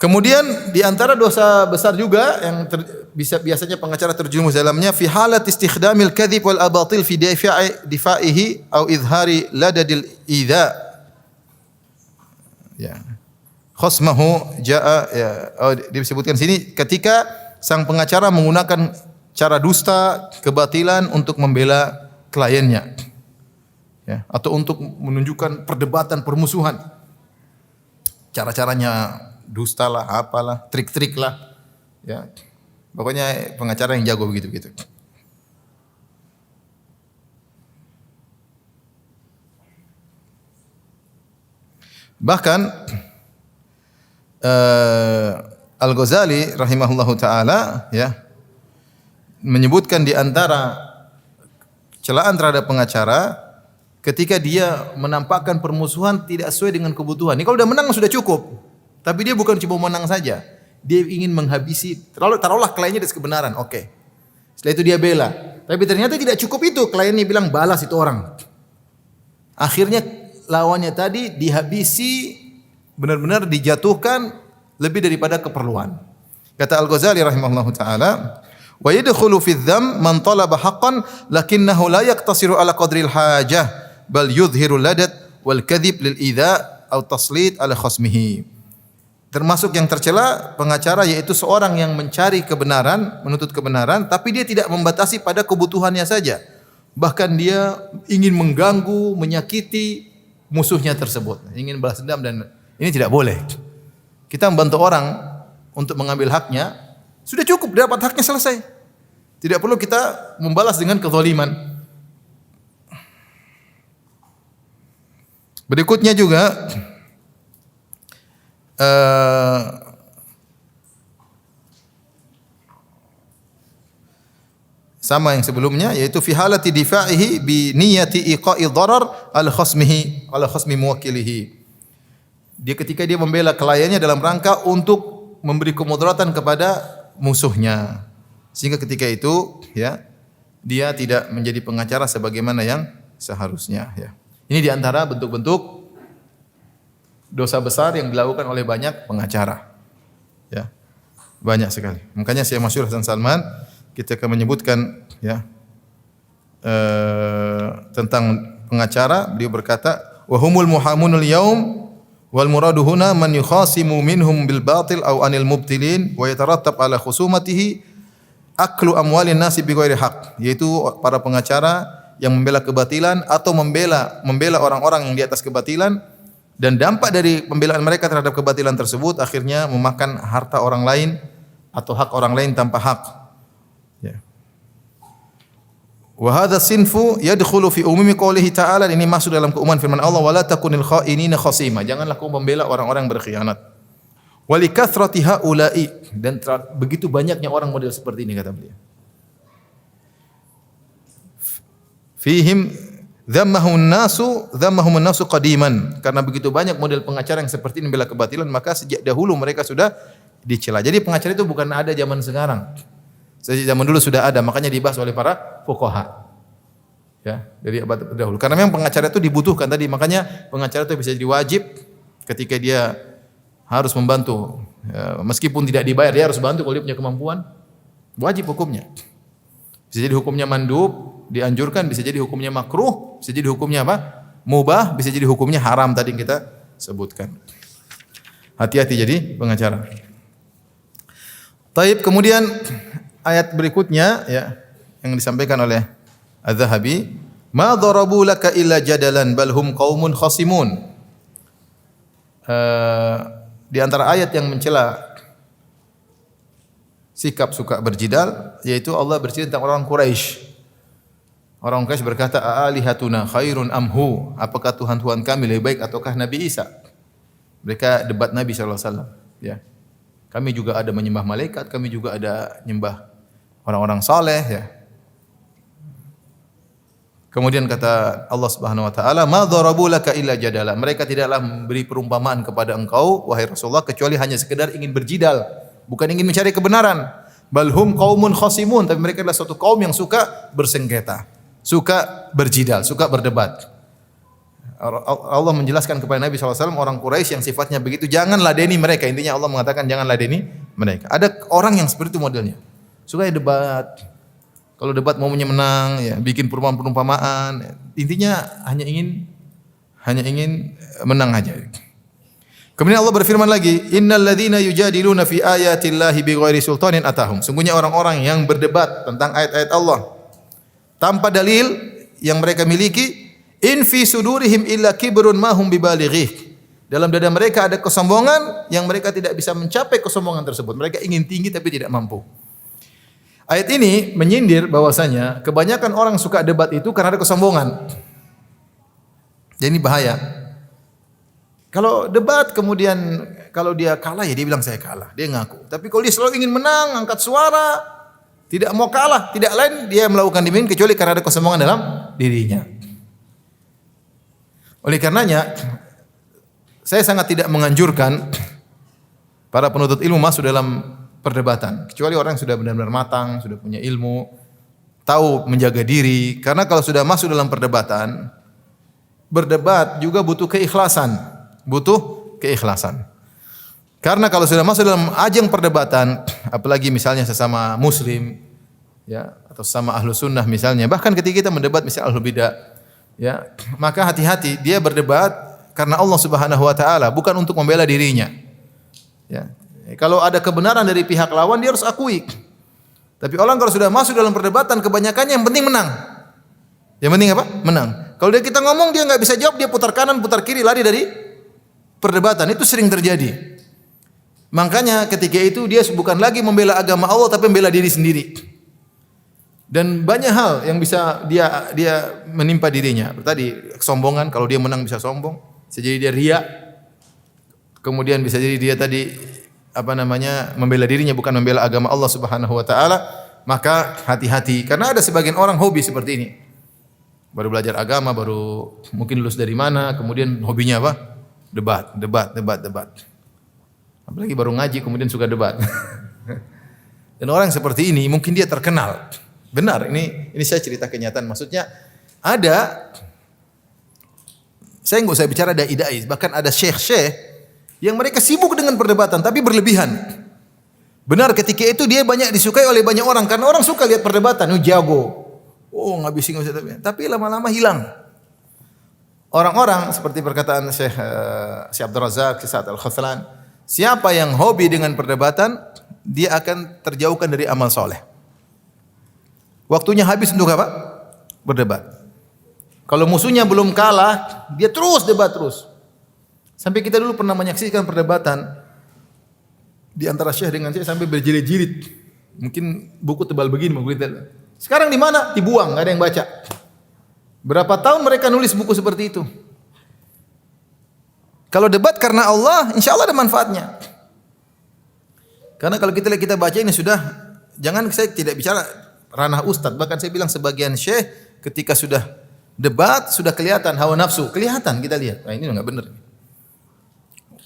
Speaker 3: Kemudian di antara dosa besar juga yang biasanya pengacara terjerumus dalamnya fi halat istikhdamil kadhib wal abatil fi difaihi au izhari ladadil idza. Ya. Khosmahu jaa ya, disebutkan sini ketika sang pengacara menggunakan cara dusta, kebatilan untuk membela kliennya. Ya, atau untuk menunjukkan perdebatan, permusuhan. Cara-caranya dusta lah, apalah, trik-trik lah. Ya. Pokoknya pengacara yang jago begitu-begitu. Bahkan Al-Ghazali rahimahullahu taala ya menyebutkan di antara celaan terhadap pengacara ketika dia menampakkan permusuhan tidak sesuai dengan kebutuhan. Ini kalau udah menang sudah cukup. Tapi dia bukan cuma menang saja. Dia ingin menghabisi, taruhlah kliennya di kebenaran. Oke. Setelah itu dia bela. Tapi ternyata tidak cukup itu. Kliennya bilang balas itu orang. Akhirnya lawannya tadi dihabisi, benar-benar dijatuhkan lebih daripada keperluan. Kata Al-Ghazali rahimahullahu taala, wa yadkhulu fi dzam man talaba haqqan lakinnahu la yaqtasiru ala qadril hajah bal yudhiru ladat wal kadhib lil idza atau taslit ala khasmihi. Termasuk yang tercela pengacara yaitu seorang yang mencari kebenaran, menuntut kebenaran tapi dia tidak membatasi pada kebutuhannya saja. Bahkan dia ingin mengganggu, menyakiti musuhnya tersebut, ingin balas dendam dan ini tidak boleh. Kita membantu orang untuk mengambil haknya, sudah cukup dapat haknya selesai. Tidak perlu kita membalas dengan kezaliman. Berikutnya juga sama yang sebelumnya yaitu fi halati difa'ihi bi niyyati iqa'i dharar al khasmi muwakkilihi. Dia ketika dia membela kliennya dalam rangka untuk memberi kemudaratan kepada musuhnya. Sehingga ketika itu ya dia tidak menjadi pengacara sebagaimana yang seharusnya ya. Ini di antara bentuk-bentuk dosa besar yang dilakukan oleh banyak pengacara. Ya. Banyak sekali. Makanya Syekh Masyhur Hasan Salman ketika menyebutkan ya tentang pengacara, beliau berkata, "Wa humul muhamunul yaum wal muradu huna man yukhasimu minhum bil batil aw anil mubtilin wa yatarattab ala khusumatihi aklu amwalin nasi bi ghairi haqq." Yaitu para pengacara yang membela kebatilan atau membela orang-orang yang di atas kebatilan, dan dampak dari pembelaan mereka terhadap kebatilan tersebut akhirnya memakan harta orang lain atau hak orang lain tanpa hak. Ya. Wa hadha sinfu yadkhulu fi umumi qoulihi ta'ala, ini masuk dalam keumuman firman Allah, wala takunil kha'inina khasima, janganlah kamu membela orang-orang yang berkhianat. Wa likathrati haula'i, dan begitu banyaknya orang model seperti ini kata beliau. Fihim dhammahum nasu qadiman, karena begitu banyak model pengacara yang seperti ini membela kebatilan, maka sejak dahulu mereka sudah dicela. Jadi pengacara itu bukan ada zaman sekarang. Sejak zaman dulu sudah ada, makanya dibahas oleh para fuqaha. Ya, dari abad terdahulu. Karena memang pengacara itu dibutuhkan tadi, makanya pengacara itu bisa jadi wajib ketika dia harus membantu. Ya, meskipun tidak dibayar, dia harus bantu kalau dia punya kemampuan. Wajib hukumnya. Bisa jadi hukumnya mandub, dianjurkan, bisa jadi hukumnya makruh, bisa jadi hukumnya apa? Mubah, bisa jadi hukumnya haram tadi yang kita sebutkan. Hati-hati jadi pengacara. Taib, kemudian ayat berikutnya ya yang disampaikan oleh Az-Zahabi, ma darabu laka illa jadalan bal hum qaumun khasimun. Di antara ayat yang mencela sikap suka berjidal yaitu Allah bercerita tentang orang Quraisy. Orang Quraisy berkata, "A'alihatuna khairun amhu?" Apakah Tuhan-Tuhan kami lebih baik ataukah Nabi Isa? Mereka debat Nabi sallallahu alaihi wasallam, ya. Kami juga ada menyembah malaikat, kami juga ada menyembah orang-orang saleh, ya. Kemudian kata Allah Subhanahu wa taala, "Ma darabu laka illa jadala." Mereka tidaklah memberi perumpamaan kepada engkau wahai Rasulullah kecuali hanya sekedar ingin berjidal, bukan ingin mencari kebenaran. Bal hum qaumun khasimun, tapi mereka adalah suatu kaum yang suka bersengketa, suka berjidal, suka berdebat. Allah menjelaskan kepada Nabi SAW orang Quraisy yang sifatnya begitu, jangan ladeni mereka. Intinya Allah mengatakan jangan ladeni mereka. Ada orang yang seperti itu modelnya, suka debat. Kalau debat maunya menang, ya, bikin perumpamaan. Intinya hanya ingin menang aja. Kemudian Allah berfirman lagi, "Innal ladzina yujadiluna fi ayatillahi bighairi sultanin atahum." Sungguhnya orang-orang yang berdebat tentang ayat-ayat Allah tanpa dalil yang mereka miliki, in fi sudurihim illa kibrun ma hum bibalighih. Dalam dada mereka ada kesombongan yang mereka tidak bisa mencapai kesombongan tersebut. Mereka ingin tinggi tapi tidak mampu. Ayat ini menyindir bahwasanya kebanyakan orang suka debat itu karena ada kesombongan. Jadi ini bahaya. Kalau debat kemudian kalau dia kalah ya dia bilang saya kalah, dia ngaku. Tapi kalau dia selalu ingin menang, angkat suara, tidak mau kalah, tidak lain dia melakukan demikian kecuali karena ada kesombongan dalam dirinya. Oleh karenanya saya sangat tidak menganjurkan para penuntut ilmu masuk dalam perdebatan, kecuali orang yang sudah benar-benar matang, sudah punya ilmu, tahu menjaga diri. Karena kalau sudah masuk dalam perdebatan, berdebat juga butuh keikhlasan. Karena kalau sudah masuk dalam ajang perdebatan, apalagi misalnya sesama muslim, ya, atau sesama ahlu sunnah misalnya, bahkan ketika kita mendebat misalnya ahlu bidah, ya, maka hati-hati dia berdebat karena Allah Subhanahu wa taala, bukan untuk membela dirinya. Ya. Kalau ada kebenaran dari pihak lawan dia harus akui. Tapi orang kalau sudah masuk dalam perdebatan kebanyakannya yang penting menang. Yang penting apa? Menang. Kalau kita ngomong dia nggak bisa jawab, dia putar kanan, putar kiri, lari dari perdebatan. Itu sering terjadi. Makanya ketika itu dia bukan lagi membela agama Allah tapi membela diri sendiri. Dan banyak hal yang bisa dia menimpa dirinya. Tadi kesombongan, kalau dia menang bisa sombong, bisa jadi dia riya. Kemudian bisa jadi dia tadi membela dirinya bukan membela agama Allah Subhanahu wa taala. Maka hati-hati karena ada sebagian orang hobi seperti ini. Baru belajar agama, baru mungkin lulus dari mana, kemudian hobinya apa? Debat. Apalagi baru ngaji kemudian suka debat. Dan orang seperti ini mungkin dia terkenal. Benar, ini saya cerita kenyataan. Maksudnya saya nggak usah bicara ada dai, bahkan ada syekh yang mereka sibuk dengan perdebatan tapi berlebihan. Benar, ketika itu dia banyak disukai oleh banyak orang karena orang suka lihat perdebatan, jago. Oh, ngabisin tapi lama-lama hilang. Orang-orang seperti perkataan Syekh Abdul Razak, Syekh Sa'ad Al-Khathlan, siapa yang hobi dengan perdebatan, dia akan terjauhkan dari amal soleh. Waktunya habis untuk apa? Berdebat. Kalau musuhnya belum kalah, dia terus debat terus. Sampai kita dulu pernah menyaksikan perdebatan di antara Syekh dengan Syekh sampai berjilid-jilid. Mungkin buku tebal begini, sekarang di mana? Dibuang, nggak ada yang baca. Berapa tahun mereka nulis buku seperti itu? Kalau debat karena Allah, insya Allah ada manfaatnya. Karena kalau kita baca ini sudah, jangan saya tidak bicara ranah ustadz, bahkan saya bilang sebagian syekh ketika sudah debat sudah kelihatan hawa nafsu, kelihatan kita lihat, nah, ini udah nggak benar.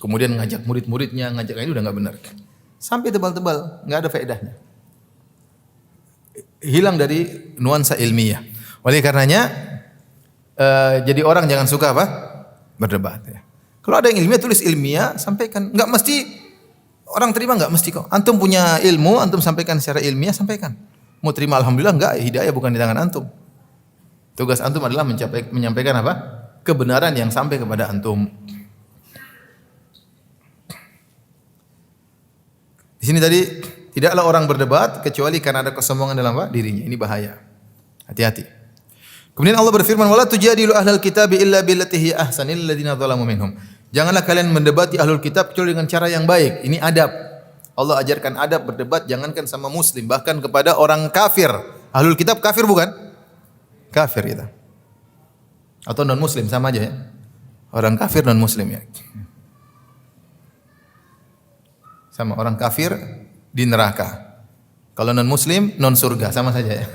Speaker 3: Kemudian ngajak murid-muridnya, ini udah nggak benar. Sampai tebal-tebal, nggak ada faedahnya. Hilang dari nuansa ilmiah. Oleh karenanya jadi orang jangan suka apa? Berdebat. Ya. Kalau ada yang ilmiah tulis ilmiah, sampaikan. Enggak mesti orang terima, enggak mesti kok. Antum punya ilmu, antum sampaikan secara ilmiah, sampaikan. Mau terima alhamdulillah enggak, hidayah bukan di tangan antum. Tugas antum adalah menyampaikan apa? Kebenaran yang sampai kepada antum. Di sini tadi tidaklah orang berdebat kecuali karena ada kesombongan dalam apa? Dirinya. Ini bahaya. Hati-hati. Kemudian Allah berfirman, "Wala tujadilu ahlal kitabi illa billati hiya ahsan illal ladzina zalamu minhum." Janganlah kalian mendebati ahlul kitab kecuali dengan cara yang baik. Ini adab. Allah ajarkan adab berdebat jangankan sama muslim, bahkan kepada orang kafir. Ahlul kitab kafir bukan? Kafir itu. Atau non muslim sama aja ya. Orang kafir non muslim ya. Sama orang kafir di neraka. Kalau non muslim non surga sama saja ya.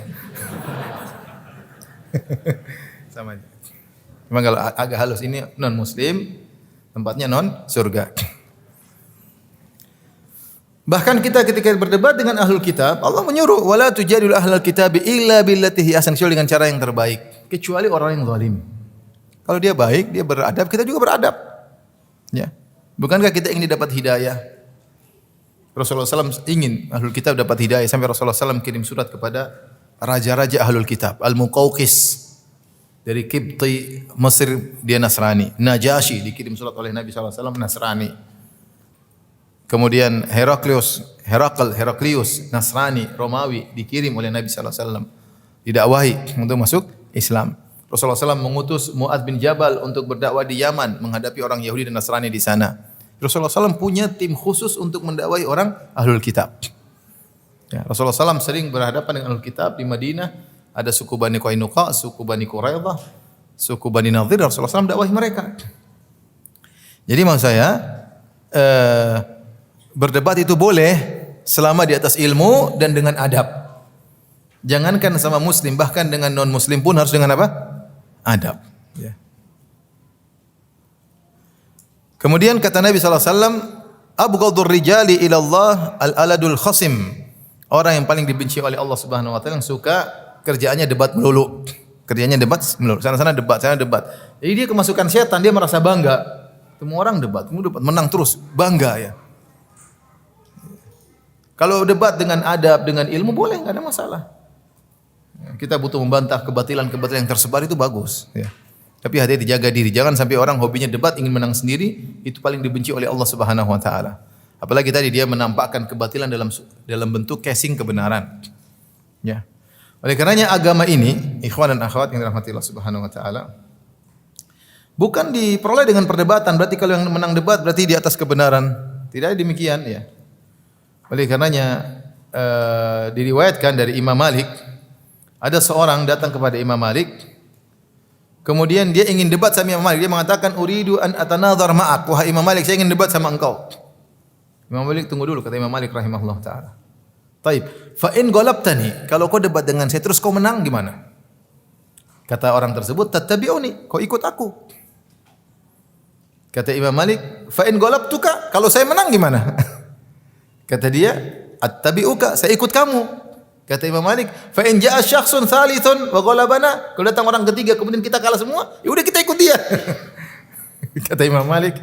Speaker 3: Sama aja. Memang kalau agak halus ini non muslim, tempatnya non surga. Bahkan kita ketika berdebat dengan ahlul kitab, Allah menyuruh wala tujadil ahlul kitab illa billati hi ahsan, kecuali dengan cara yang terbaik, kecuali orang yang zalim. Kalau dia baik, dia beradab, kita juga beradab. Ya. Bukankah kita ingin dapat hidayah? Rasulullah SAW ingin ahlul kitab dapat hidayah sampai Rasulullah SAW kirim surat kepada raja-raja ahlul kitab, Al-Muqawqis. Dari Qibti Mesir dia Nasrani. Najasyi dikirim surat oleh Nabi SAW Nasrani. Kemudian Heraklius Nasrani Romawi dikirim oleh Nabi SAW. Didakwahi untuk masuk Islam. Rasulullah SAW mengutus Mu'adz bin Jabal untuk berdakwah di Yaman menghadapi orang Yahudi dan Nasrani di sana. Rasulullah SAW punya tim khusus untuk mendakwahi orang Ahlul Kitab. Ya, Rasulullah SAW sering berhadapan dengan Ahlul Kitab di Madinah. Ada suku Bani Qainuqa, suku Bani Quraidah, suku Bani Nadhir. Rasulullah SAW dakwahi mereka. Jadi maksud saya berdebat itu boleh selama di atas ilmu dan dengan adab. Jangankan sama muslim, bahkan dengan non muslim pun harus dengan apa? Adab. Ya. Kemudian kata Nabi SAW, abghadur rijali ilallah al-aladul khasim. Orang yang paling dibenci oleh Allah Subhanahu wa taala yang suka kerjaannya debat melulu. Kerjanya debat melulu. Sana-sana debat, sana debat. Jadi dia kemasukan setan, dia merasa bangga. Semua orang debat, menang terus, bangga ya. Kalau debat dengan adab, dengan ilmu boleh, enggak ada masalah. Kita butuh membantah kebatilan-kebatilan yang tersebar itu bagus ya. Tapi hati-hati jaga diri, jangan sampai orang hobinya debat ingin menang sendiri, itu paling dibenci oleh Allah Subhanahu wa taala. Apalagi tadi dia menampakkan kebatilan dalam bentuk casing kebenaran. Ya. Oleh karenanya agama ini, ikhwan dan akhwat yang dirahmati Allah Subhanahu wa taala, bukan diperoleh dengan perdebatan, berarti kalau yang menang debat berarti di atas kebenaran. Tidak demikian ya. Oleh karenanya diriwayatkan dari Imam Malik, ada seorang datang kepada Imam Malik, kemudian dia ingin debat sama Imam Malik. Dia mengatakan, "Uridu an atanadhar ma'ak." Wahai Imam Malik, saya ingin debat sama engkau. Imam Malik, tunggu dulu, kata Imam Malik rahimahullah taala. Taib, fa in ghalabtani, kalau kau debat dengan saya terus kau menang gimana? Kata orang tersebut, tattabi'uni, kau ikut aku. Kata Imam Malik, fa in ghalabtuka, kalau saya menang gimana? Kata dia, attabi'uka, saya ikut kamu. Kata Imam Malik, fa in ja'a syakhsun thalithun wa ghalabana, kalau datang orang ketiga kemudian kita kalah semua, ya udah kita ikut dia. Kata Imam Malik,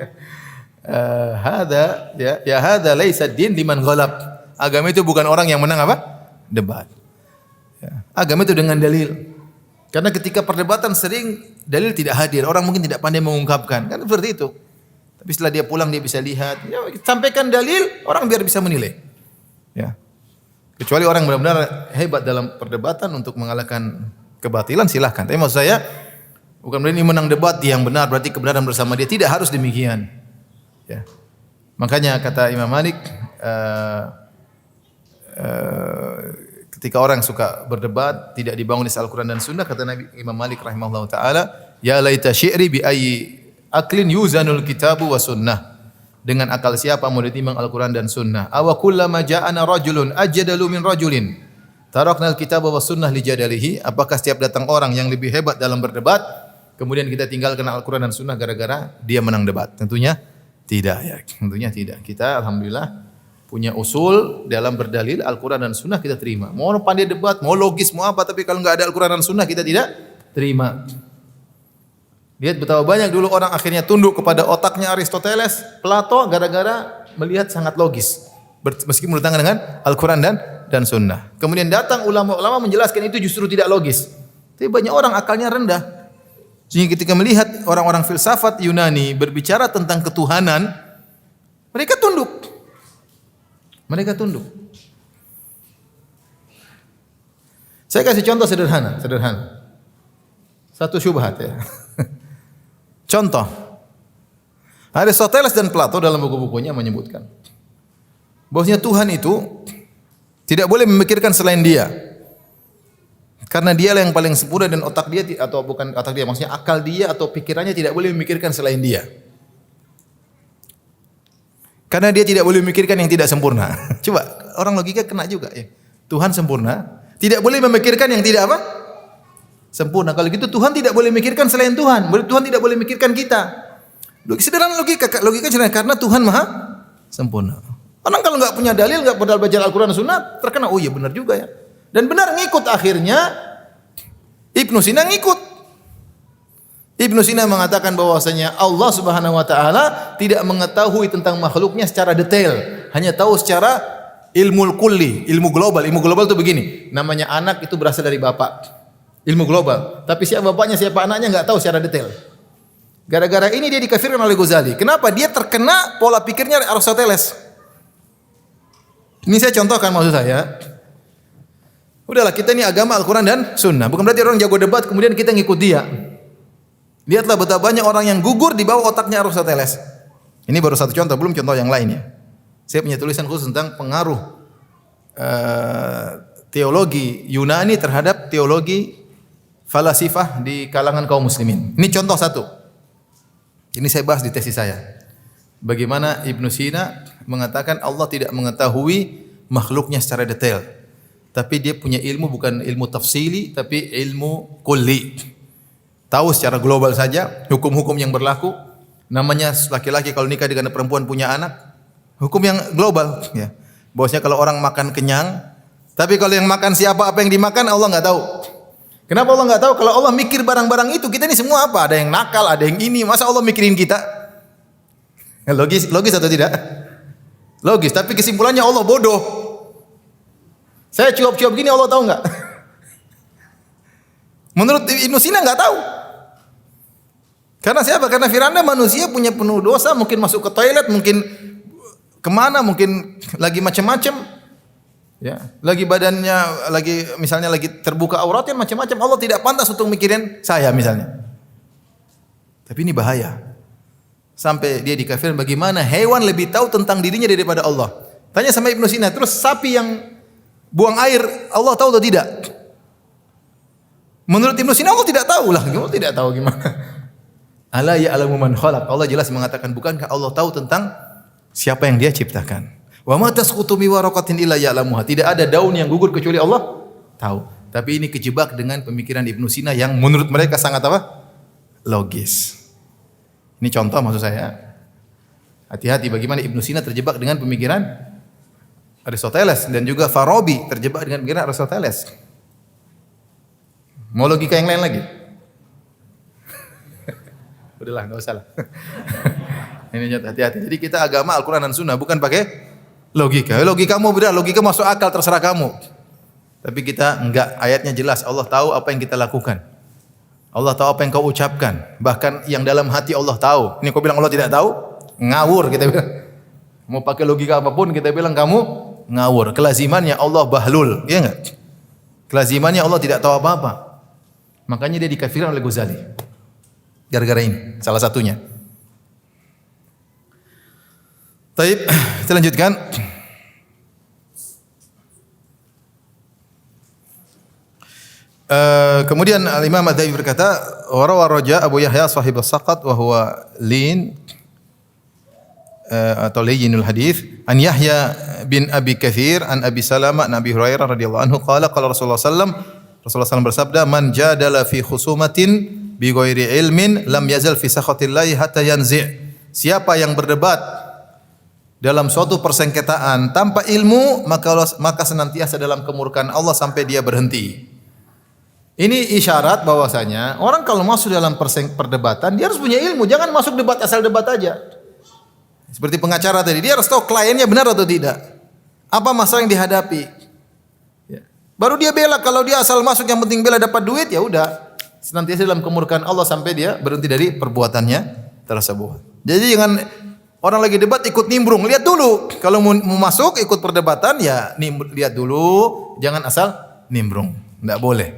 Speaker 3: hadza laisa din liman ghalab. Agama itu bukan orang yang menang apa? Debat. Ya. Agama itu dengan dalil. Karena ketika perdebatan sering dalil tidak hadir, orang mungkin tidak pandai mengungkapkan, kan seperti itu. Tapi setelah dia pulang dia bisa lihat, ya, sampaikan dalil, orang biar bisa menilai. Ya. Kecuali orang benar-benar hebat dalam perdebatan untuk mengalahkan kebatilan, silahkan. Tapi maksud saya bukan berarti menang debat yang benar berarti kebenaran bersama dia, tidak harus demikian. Ya. Makanya kata Imam Malik, ketika orang suka berdebat tidak dibangun di Al-Quran dan Sunnah, kata Nabi Imam Malik rahimahullah taala, ya laita syi'ri bi ayyi aklin yuzanul kitabu wa sunnah. Dengan akal siapa mau ditimbang Al-Quran dan Sunnah? Awa kullama ja'ana rajulun ajadalu min rajulin taraknal kitaba wa sunnah li jadalihi. Apakah setiap datang orang yang lebih hebat dalam berdebat kemudian kita tinggalkan Al-Quran dan Sunnah gara-gara dia menang debat? Tentunya tidak ya. Tentunya tidak. Kita alhamdulillah punya usul dalam berdalil Al-Quran dan Sunnah kita terima. Mau pandai debat, mau logis, mau apa, tapi kalau enggak ada Al-Quran dan Sunnah kita tidak terima. Lihat betapa banyak dulu orang akhirnya tunduk kepada otaknya Aristoteles, Plato, gara-gara melihat sangat logis. Meskipun bertentangan dengan Al-Quran dan Sunnah. Kemudian datang ulama-ulama menjelaskan itu justru tidak logis. Tapi banyak orang akalnya rendah. Sehingga ketika melihat orang-orang filsafat Yunani berbicara tentang ketuhanan, mereka tunduk. Mereka tunduk. Saya kasih contoh sederhana. Satu syubhat ya. Contoh. Aristoteles dan Plato dalam buku-bukunya menyebutkan bahwasanya Tuhan itu tidak boleh memikirkan selain Dia. Karena Dialah yang paling sempurna dan otak dia atau bukan otak dia, maksudnya akal dia atau pikirannya tidak boleh memikirkan selain Dia. Karena dia tidak boleh memikirkan yang tidak sempurna. Coba, orang logika kena juga ya. Tuhan sempurna, tidak boleh memikirkan yang tidak apa? Sempurna. Kalau gitu Tuhan tidak boleh memikirkan selain Tuhan. Tuhan tidak boleh memikirkan kita. Sederhana logika sederhana karena Tuhan Maha sempurna. Orang kalau enggak punya dalil, enggak pernah baca Al-Qur'an dan Sunnah, terkena, oh iya benar juga ya. Dan benar ngikut akhirnya Ibnu Sina ngikut. Ibnu Sina mengatakan bahwasanya Allah Subhanahu wa taala tidak mengetahui tentang makhluknya secara detail, hanya tahu secara ilmu kulli, ilmu global. Ilmu global itu begini, namanya anak itu berasal dari bapak. ilmu global. Tapi siapa bapaknya, siapa anaknya nggak tahu secara detail. Gara-gara ini dia dikafirkan oleh Ghazali. Kenapa? Dia terkena pola pikirnya Aristoteles. Ini saya contohkan maksud saya. Udahlah, kita ini agama Al-Quran dan Sunnah. Bukan berarti orang jago debat kemudian kita ngikut dia. Lihatlah betapa banyak orang yang gugur di bawah otaknya Aristoteles. Ini baru satu contoh, belum contoh yang lainnya. Saya punya tulisan khusus tentang pengaruh teologi Yunani terhadap teologi falasifah di kalangan kaum muslimin. Ini contoh satu. Ini saya bahas di tesis saya. Bagaimana Ibnu Sina mengatakan Allah tidak mengetahui makhluknya secara detail. Tapi dia punya ilmu bukan ilmu tafsili, tapi ilmu kulli. Tahu secara global saja hukum-hukum yang berlaku. Namanya laki-laki kalau nikah dengan perempuan punya anak. Hukum yang global. Ya. Bahwasanya kalau orang makan kenyang. Tapi kalau yang makan siapa, apa yang dimakan Allah nggak tahu. Kenapa Allah nggak tahu? Kalau Allah mikir barang-barang itu, kita ini semua apa? Ada yang nakal, ada yang ini. Masa Allah mikirin kita? Logis atau tidak? Logis. Tapi kesimpulannya Allah bodoh. Saya cuap-cuap gini, Allah tahu nggak? Menurut Ibnu Sina nggak tahu. Karena siapa? Karena Firanda manusia punya penuh dosa, mungkin masuk ke toilet, mungkin kemana, mungkin lagi macam-macam. Ya, lagi badannya misalnya lagi terbuka auratnya macam-macam. Allah tidak pantas untuk mikirin saya misalnya. Tapi ini bahaya. Sampai dia dikafirkan, bagaimana hewan lebih tahu tentang dirinya daripada Allah. Tanya sama Ibnu Sina, terus sapi yang buang air Allah tahu atau tidak? Menurut Ibnu Sina Allah tidak tahu lah. Allah tidak tahu gimana? Ala ya'lamu man khalaq. Allah jelas mengatakan, bukankah Allah tahu tentang siapa yang Dia ciptakan? Wa ma tasqutu mi waraqatin illa ya'lamuha. Tidak ada daun yang gugur kecuali Allah tahu. Tapi ini kejebak dengan pemikiran Ibnu Sina yang menurut mereka sangat apa? Logis. Ini contoh maksud saya. Hati-hati bagaimana Ibnu Sina terjebak dengan pemikiran Aristoteles dan juga Farabi terjebak dengan pemikiran Aristoteles. Mau logika yang lain lagi? Udahlah, enggak usah lah. Ini hati-hati. Jadi kita agama Al-Qur'an dan Sunnah bukan pakai logika. Logikamu benar, logika masuk akal terserah kamu. Tapi kita enggak, ayatnya jelas. Allah tahu apa yang kita lakukan. Allah tahu apa yang kau ucapkan. Bahkan yang dalam hati Allah tahu. Ini kau bilang Allah tidak tahu? Ngawur kita bilang. Mau pakai logika apapun kita bilang kamu ngawur. Kelazimannya Allah bahlul, iya enggak? Kelazimannya Allah tidak tahu apa-apa. Makanya dia dikafirkan oleh Ghazali. Gara-gara ini, salah satunya. Baik, kita lanjutkan. Kemudian Al-Imam Adz-Dzahabi berkata, wa rawa Raja Abu Yahya sahib as-Saqat wa huwa lin atau layyinul hadis an Yahya bin Abi Katsir an Abi Salamah an Abi Hurairah radhiyallahu anhu qala qala Rasulullah sallallahu bersabda, man jadala fi khusumatin bi ghairi ilmin lam yazal fi sakhatillahi hatta yanzi'. Siapa yang berdebat dalam suatu persengketaan tanpa ilmu, maka senantiasa dalam kemurkaan Allah sampai dia berhenti. Ini isyarat bahwasanya orang kalau masuk dalam perdebatan dia harus punya ilmu, jangan masuk debat asal debat aja. Seperti pengacara tadi, dia harus tahu kliennya benar atau tidak. Apa masalah yang dihadapi. Ya. Baru dia bela, kalau dia asal masuk yang penting bela dapat duit, ya udah. Senantiasa dalam kemurkaan Allah sampai dia berhenti dari perbuatannya tersebut. Jadi jangan orang lagi debat ikut nimbrung, lihat dulu. Kalau mau masuk ikut perdebatan ya lihat dulu, jangan asal nimbrung. Enggak boleh.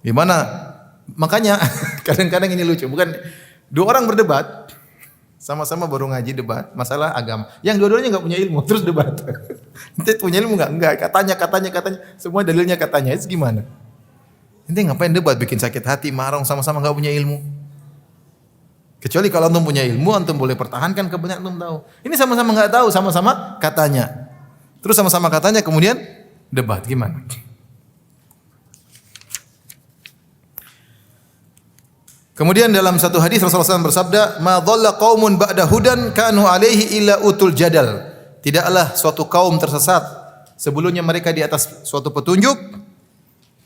Speaker 3: Gimana? Makanya kadang-kadang ini lucu, bukan dua orang berdebat sama-sama baru ngaji debat masalah agama. Yang dua-duanya enggak punya ilmu terus debat. Ente punya ilmu enggak? Katanya semua dalilnya katanya. Itu gimana? Ente ngapain debat bikin sakit hati, marah sama-sama enggak punya ilmu? Kecuali kalau antum punya ilmu, antum boleh pertahankan kebenaran antum tahu. Ini sama-sama enggak tahu, sama-sama katanya. Terus sama-sama katanya kemudian debat gimana? Kemudian dalam satu hadis Rasulullah SAW bersabda, "Ma dhalla qaumun ba'da hudan kanu alaihi illa utul jadal." Tidaklah suatu kaum tersesat sebelumnya mereka di atas suatu petunjuk,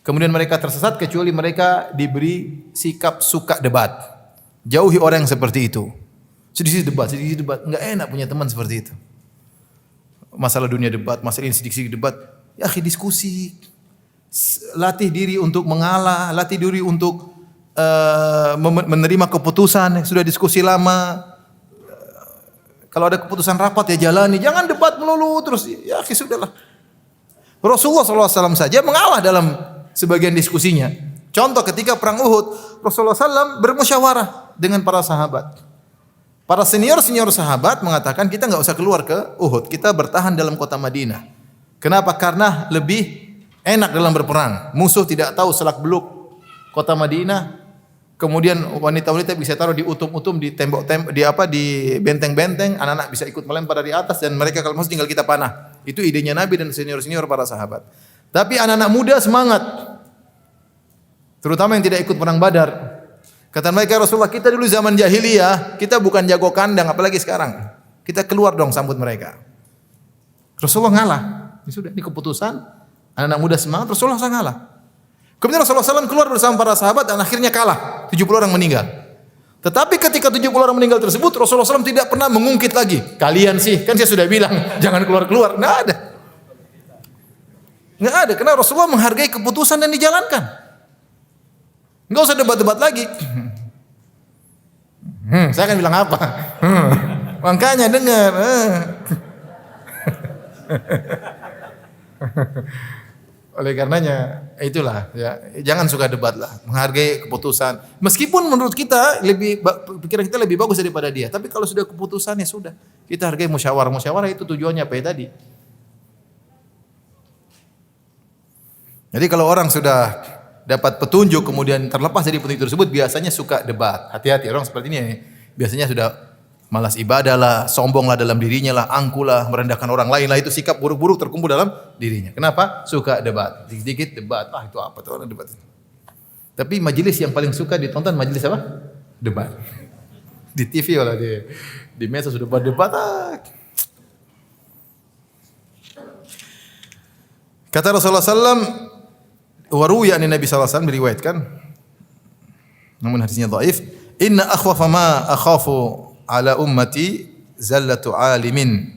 Speaker 3: kemudian mereka tersesat kecuali mereka diberi sikap suka debat. Jauhi orang yang seperti itu. Sedikit debat. Enggak enak punya teman seperti itu. Masalah dunia debat, masalah ini sedikit debat. Ya akhi diskusi. latih diri untuk mengalah, latih diri untuk menerima keputusan. Sudah diskusi lama, kalau ada keputusan rapat ya jalani, jangan debat melulu terus. Ya sudahlah. Rasulullah SAW saja mengalah dalam sebagian diskusinya. Contoh ketika perang Uhud, Rasulullah SAW bermusyawarah dengan para sahabat. Para senior sahabat mengatakan kita nggak usah keluar ke Uhud, kita bertahan dalam kota Madinah. Kenapa? Karena lebih enak dalam berperang. Musuh tidak tahu selak-beluk kota Madinah. Kemudian wanita-wanita bisa taruh di utum-utum, di tembok-tembok, di benteng-benteng, anak-anak bisa ikut melempar dari atas dan mereka kalau musuh tinggal kita panah. Itu idenya Nabi dan senior-senior para sahabat. Tapi anak-anak muda semangat. Terutama yang tidak ikut perang Badar. Kata mereka, Rasulullah, kita dulu zaman jahiliyah, kita bukan jago kandang apalagi sekarang. Kita keluar dong sambut mereka. Rasulullah ngalah. Ini sudah, ini keputusan. Anak-anak muda semangat, Rasulullah ngalah. Kemudian Rasulullah SAW keluar bersama para sahabat dan akhirnya kalah. 70 orang meninggal. Tetapi ketika 70 orang meninggal tersebut, Rasulullah SAW tidak pernah mengungkit lagi. Kalian sih, kan saya sudah bilang, jangan keluar-keluar. Nggak ada. Nggak ada, karena Rasulullah menghargai keputusan dan dijalankan. Nggak usah debat-debat lagi. Saya akan bilang apa? Makanya dengar. Oleh karenanya itulah ya, jangan suka debat lah, menghargai keputusan. Meskipun menurut kita pikiran kita lebih bagus daripada dia, tapi kalau sudah keputusan ya sudah, kita hargai musyawarah. Musyawarah itu tujuannya apa ya tadi? Jadi kalau orang sudah dapat petunjuk kemudian terlepas dari petunjuk tersebut biasanya suka debat. Hati-hati orang seperti ini ya. Biasanya sudah malas ibadah lah, sombong lah dalam dirinya lah, angkuh lah, merendahkan orang lain lah, itu sikap buruk-buruk terkumpul dalam dirinya. Kenapa? Suka debat. Dikit-dikit debat. Itu apa tuh orang debat. Tapi majelis yang paling suka ditonton majelis apa? Debat. Di TV lah di medsos sudah berdebat. Kata Rasulullah SAW, waruya Nabi SAW diriwayatkan, namun hadisnya dhaif, inna akhwafa ma akhafu ala ummati zallatu alimin.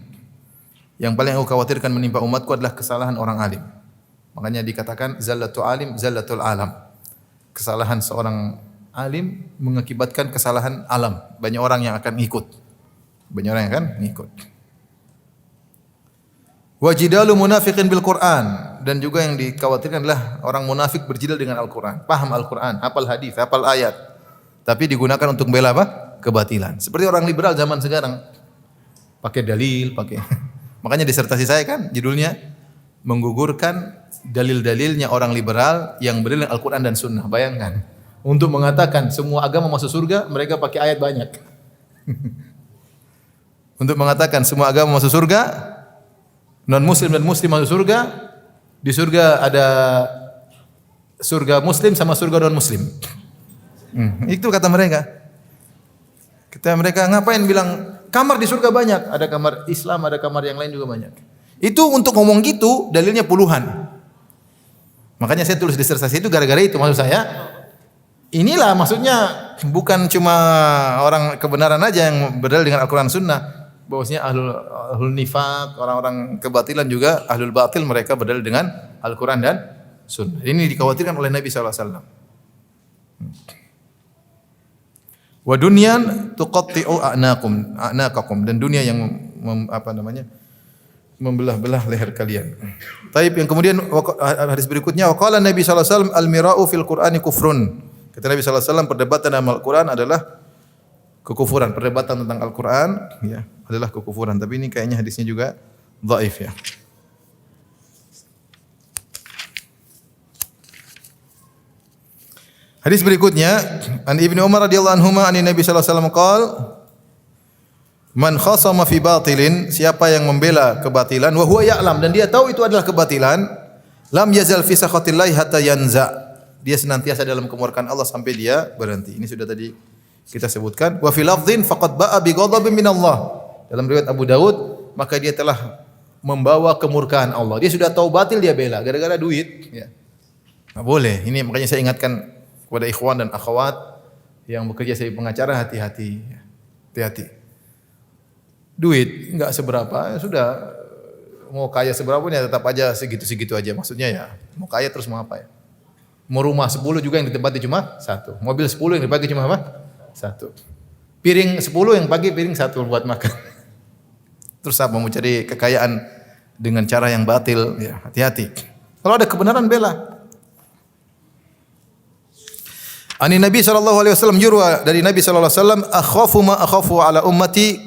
Speaker 3: Yang paling aku khawatirkan menimpa umatku adalah kesalahan orang alim. Makanya dikatakan zallatu alim, zallatul alam. Kesalahan seorang alim mengakibatkan kesalahan alam. Banyak orang yang akan ngikut. Banyak orang yang akan ngikut. Wajidalu munafiqin bil Qur'an, dan juga yang dikhawatirkan adalah orang munafik berjidal dengan Al-Qur'an. Paham Al-Qur'an, hafal hadis, hafal ayat. Tapi digunakan untuk membela apa? Kebatilan. Seperti orang liberal zaman sekarang. Pakai dalil, Makanya disertasi saya kan judulnya menggugurkan dalil-dalilnya orang liberal yang berdalil Al-Qur'an dan Sunnah. Bayangkan. Untuk mengatakan semua agama masuk surga, mereka pakai ayat banyak. Untuk mengatakan semua agama masuk surga, non muslim dan muslim masuk surga, di surga ada surga muslim sama surga non muslim. Itu kata mereka. Kata mereka, ngapain bilang kamar di surga banyak? Ada kamar Islam, ada kamar yang lain juga banyak. Itu untuk ngomong gitu, dalilnya puluhan. Makanya saya tulis disertasi itu gara-gara itu. Maksud saya, inilah maksudnya bukan cuma orang kebenaran aja yang berdalil dengan Al-Quran Sunnah. Bahwasanya ahlul nifaq, orang-orang kebatilan juga, ahlul batil mereka berdalil dengan Al-Quran dan Sunnah. Ini dikhawatirkan oleh Nabi SAW. Wa dunyan tuqatti'u a'naqakum, dan dunia yang membelah-belah leher kalian. Taib yang kemudian hadis berikutnya waqala Nabi sallallahu alaihi wasallam al-mira'u fil Qur'ani kufrun. Kata Nabi sallallahu alaihi wasallam perdebatan dalam Al-Qur'an adalah kekufuran. Perdebatan tentang Al-Qur'an ya adalah kekufuran. Tapi ini kayaknya hadisnya juga dhaif ya. Hadis berikutnya, an Ibnu Umar radhiyallahu anhuma an Nabi sallallahu alaihi wasallam qaal, man khasama fi batilin, siapa yang membela kebatilan wa huwa ya'lam, dan dia tahu itu adalah kebatilan, lam yazal fi sakhatillah hatta yanza, dia senantiasa dalam kemurkaan Allah sampai dia berhenti. Ini sudah tadi kita sebutkan. Wa fi lafdhin faqad ba'a bi ghadabin min Allah, dalam riwayat Abu Daud, maka dia telah membawa kemurkaan Allah. Dia sudah tahu batil dia bela gara-gara duit ya. Enggak boleh. Ini makanya saya ingatkan kepada ikhwan dan akhwat yang bekerja sebagai pengacara, hati-hati. Hati-hati. Duit enggak seberapa, ya sudah, mau kaya seberapa ya tetap aja segitu-segitu aja. Maksudnya ya, mau kaya terus mau apa ya? Mau rumah 10 juga yang ditempati cuma satu. Mobil 10 yang dipakai cuma apa? Satu. Piring 10 yang pakai piring satu buat makan. Terus apa mau cari kekayaan dengan cara yang batil? Ya, hati-hati. Kalau ada kebenaran bela. Ani Nabi sallallahu alaihi wasallam yurwa dari Nabi sallallahu alaihi wasallam akhafu ma akhafu ala ummati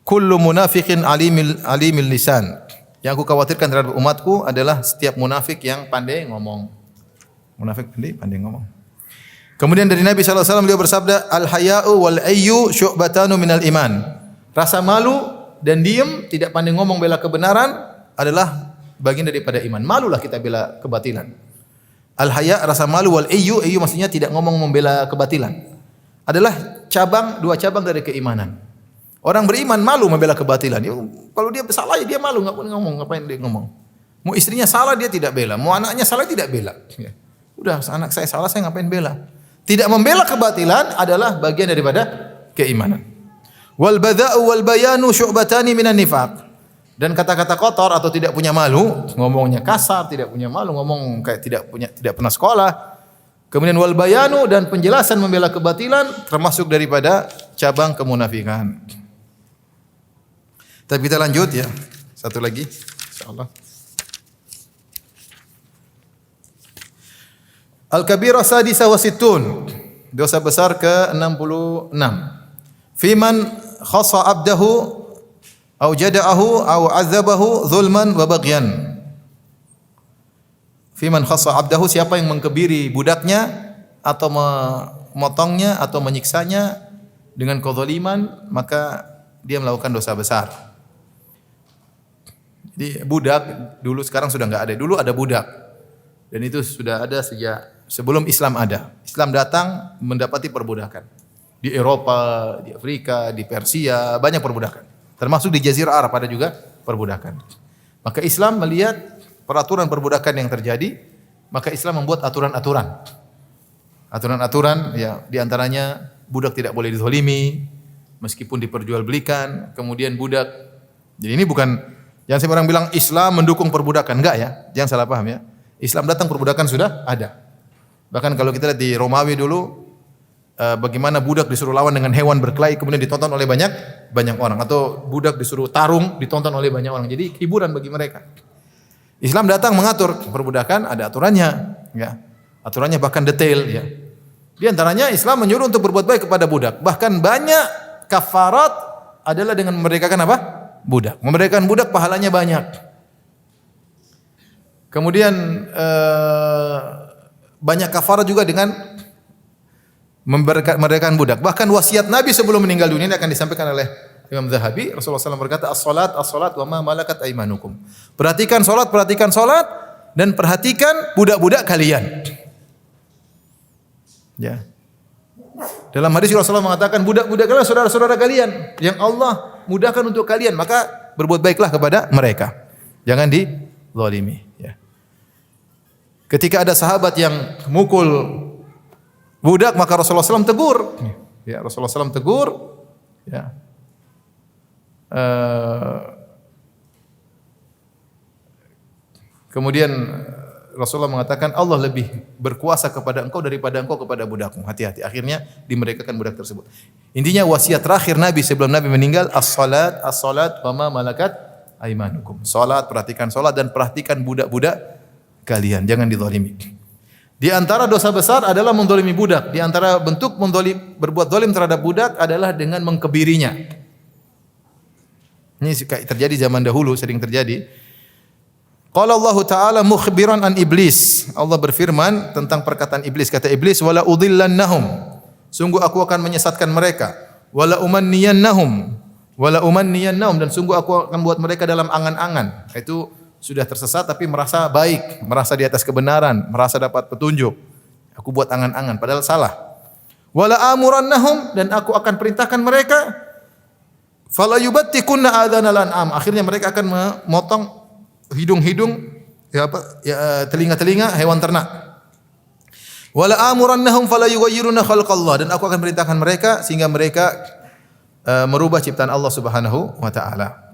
Speaker 3: kullu munafiqin alimil lisan. Yang aku khawatirkan terhadap umatku adalah setiap munafik yang pandai ngomong. Munafik pandai ngomong. Kemudian dari Nabi sallallahu alaihi wasallam beliau bersabda, al-haya'u wal ayyu syu'batanu minal iman. Rasa malu dan diam, tidak pandai ngomong bela kebenaran adalah bagian daripada iman. Malulah kita bela kebatilan. Al-haya' rasa malu wal ayyu maksudnya tidak ngomong membela kebatilan. Adalah dua cabang dari keimanan. Orang beriman malu membela kebatilan. Kalau dia salah dia malu, enggak boleh ngomong, ngapain dia ngomong. Mau istrinya salah dia tidak bela, mau anaknya salah tidak bela. Udah anak saya salah saya ngapain bela? Tidak membela kebatilan adalah bagian daripada keimanan. Wal bada'u wal bayanu syu'batani minan nifaq. Dan kata-kata kotor atau tidak punya malu, ngomongnya kasar, tidak punya malu, ngomong kayak tidak pernah sekolah. Kemudian wal bayanu dan penjelasan membela kebatilan termasuk daripada cabang kemunafikan. Tapi kita lanjut ya. Satu lagi insyaallah. Al-kabirah sadisa wa sittun. Dosa besar ke-66. Fiman khassa abdahu au jada'ahu au azabahu zulman wa baghyan. Fiman khassa abdahu, siapa yang mengkebiri budaknya atau memotongnya atau menyiksanya dengan kezaliman, maka dia melakukan dosa besar. Jadi budak dulu, sekarang sudah enggak ada. Dulu ada budak. Dan itu sudah ada sejak sebelum Islam ada. Islam datang mendapati perbudakan. Di Eropa, di Afrika, di Persia, banyak perbudakan. Termasuk di Jazirah Arab ada juga perbudakan. Maka Islam melihat peraturan perbudakan yang terjadi, maka Islam membuat aturan-aturan. Aturan-aturan ya, di antaranya budak tidak boleh dizalimi meskipun diperjualbelikan. Kemudian budak. Jadi ini bukan, jangan sampai orang bilang Islam mendukung perbudakan, enggak ya. Jangan salah paham ya. Islam datang perbudakan sudah ada. Bahkan kalau kita lihat di Romawi dulu, bagaimana budak disuruh lawan dengan hewan berkelahi kemudian ditonton oleh banyak orang, atau budak disuruh tarung ditonton oleh banyak orang. Jadi hiburan bagi mereka. Islam datang mengatur perbudakan, ada aturannya, ya. Aturannya bahkan detail, ya. Di antaranya Islam menyuruh untuk berbuat baik kepada budak. Bahkan banyak kafarat adalah dengan memerdekakan apa? Budak. Memerdekakan budak pahalanya banyak. Kemudian banyak kafarat juga dengan memerdekakan budak. Bahkan wasiat Nabi sebelum meninggal dunia ini akan disampaikan oleh Imam Zahabi. Rasulullah SAW berkata, as-salat wa ma malakat aimanukum. Perhatikan salat dan perhatikan budak-budak kalian. Ya. Dalam hadis Rasulullah mengatakan budak-budak kalian saudara-saudara kalian yang Allah mudahkan untuk kalian, maka berbuat baiklah kepada mereka. Jangan dizalimi, ya. Ketika ada sahabat yang mukul budak, maka Rasulullah SAW tegur. Ya, Rasulullah SAW tegur. Ya. Kemudian Rasulullah mengatakan Allah lebih berkuasa kepada engkau daripada engkau kepada budakmu. Hati-hati. Akhirnya dimerdekakan budak tersebut. Intinya wasiat terakhir Nabi sebelum Nabi meninggal, as-salat wa ma malakat aimanukum. Salat, perhatikan salat dan perhatikan budak-budak kalian, jangan dizalimi. Di antara dosa besar adalah menzalimi budak. Di antara bentuk berbuat zalim terhadap budak adalah dengan mengkebirinya. Ini terjadi zaman dahulu, sering terjadi. Qala Allah Ta'ala mukhbiran an iblis. Allah berfirman tentang perkataan iblis. Kata iblis, wala udhillannahum. Sungguh aku akan menyesatkan mereka. Wala umanniyannahum. Dan sungguh aku akan buat mereka dalam angan-angan. Itu sudah tersesat tapi merasa baik, merasa di atas kebenaran, merasa dapat petunjuk. Aku buat angan-angan padahal salah. Wala amurannahum, dan aku akan perintahkan mereka fala yubattikunna adhanal an'am. Akhirnya mereka akan memotong hidung-hidung telinga-telinga hewan ternak. Wala amurannahum fala yughayyiruna khalqallah, dan aku akan perintahkan mereka sehingga mereka merubah ciptaan Allah Subhanahu wa taala.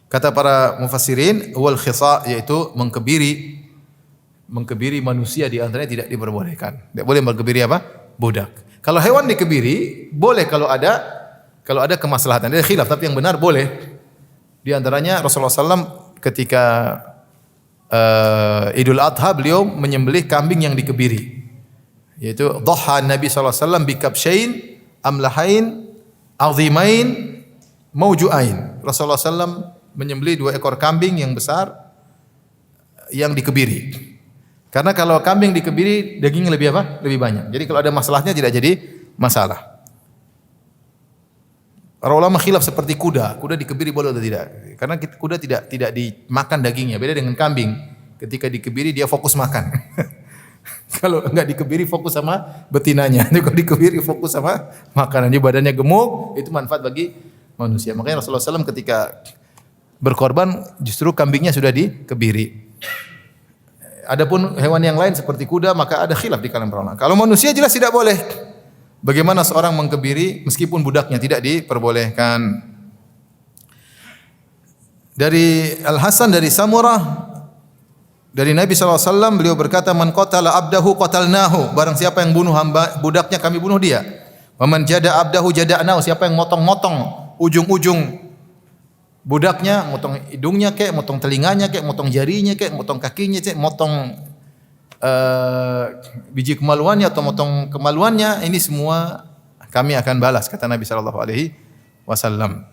Speaker 3: Kata para mufassirin, wal khisa, yaitu mengkebiri mengkebiri manusia di antaranya tidak diperbolehkan. Tidak boleh mengkebiri apa? Budak. Kalau hewan dikebiri boleh kalau ada kemaslahatan. Ada khilaf tapi yang benar boleh. Di antaranya Rasulullah SAW ketika Idul Adha beliau menyembelih kambing yang dikebiri. Yaitu dhaha Nabi SAW bikabshain amlahain azimain maujuain. Rasulullah SAW menyembelih 2 ekor kambing yang besar yang dikebiri. Karena kalau kambing dikebiri dagingnya lebih apa? Lebih banyak. Jadi kalau ada masalahnya tidak jadi masalah. Para ulama khilaf seperti kuda dikebiri boleh atau tidak? Karena kuda tidak dimakan dagingnya. Beda dengan kambing. Ketika dikebiri dia fokus makan. Kalau enggak dikebiri fokus sama betinanya. Kalau dikebiri fokus sama makanan. Jadi badannya gemuk, itu manfaat bagi manusia. Makanya Rasulullah SAW ketika berkorban justru kambingnya sudah dikebiri. Adapun hewan yang lain seperti kuda maka ada khilaf di kalangan para ulama. Kalau manusia jelas tidak boleh. Bagaimana seorang mengkebiri meskipun budaknya tidak diperbolehkan. Dari Al Hasan dari Samurah dari Nabi SAW beliau berkata man qatala abdahu qatalnahu. Barang siapa yang bunuh hamba budaknya kami bunuh dia. Wa man jada abdahu jada'nahu. Siapa yang motong-motong ujung-ujung budaknya, motong hidungnya kek, motong telinganya kek, motong jarinya kek, motong kakinya kek, motong biji kemaluannya atau motong kemaluannya, ini semua kami akan balas kata Nabi sallallahu alaihi wasallam.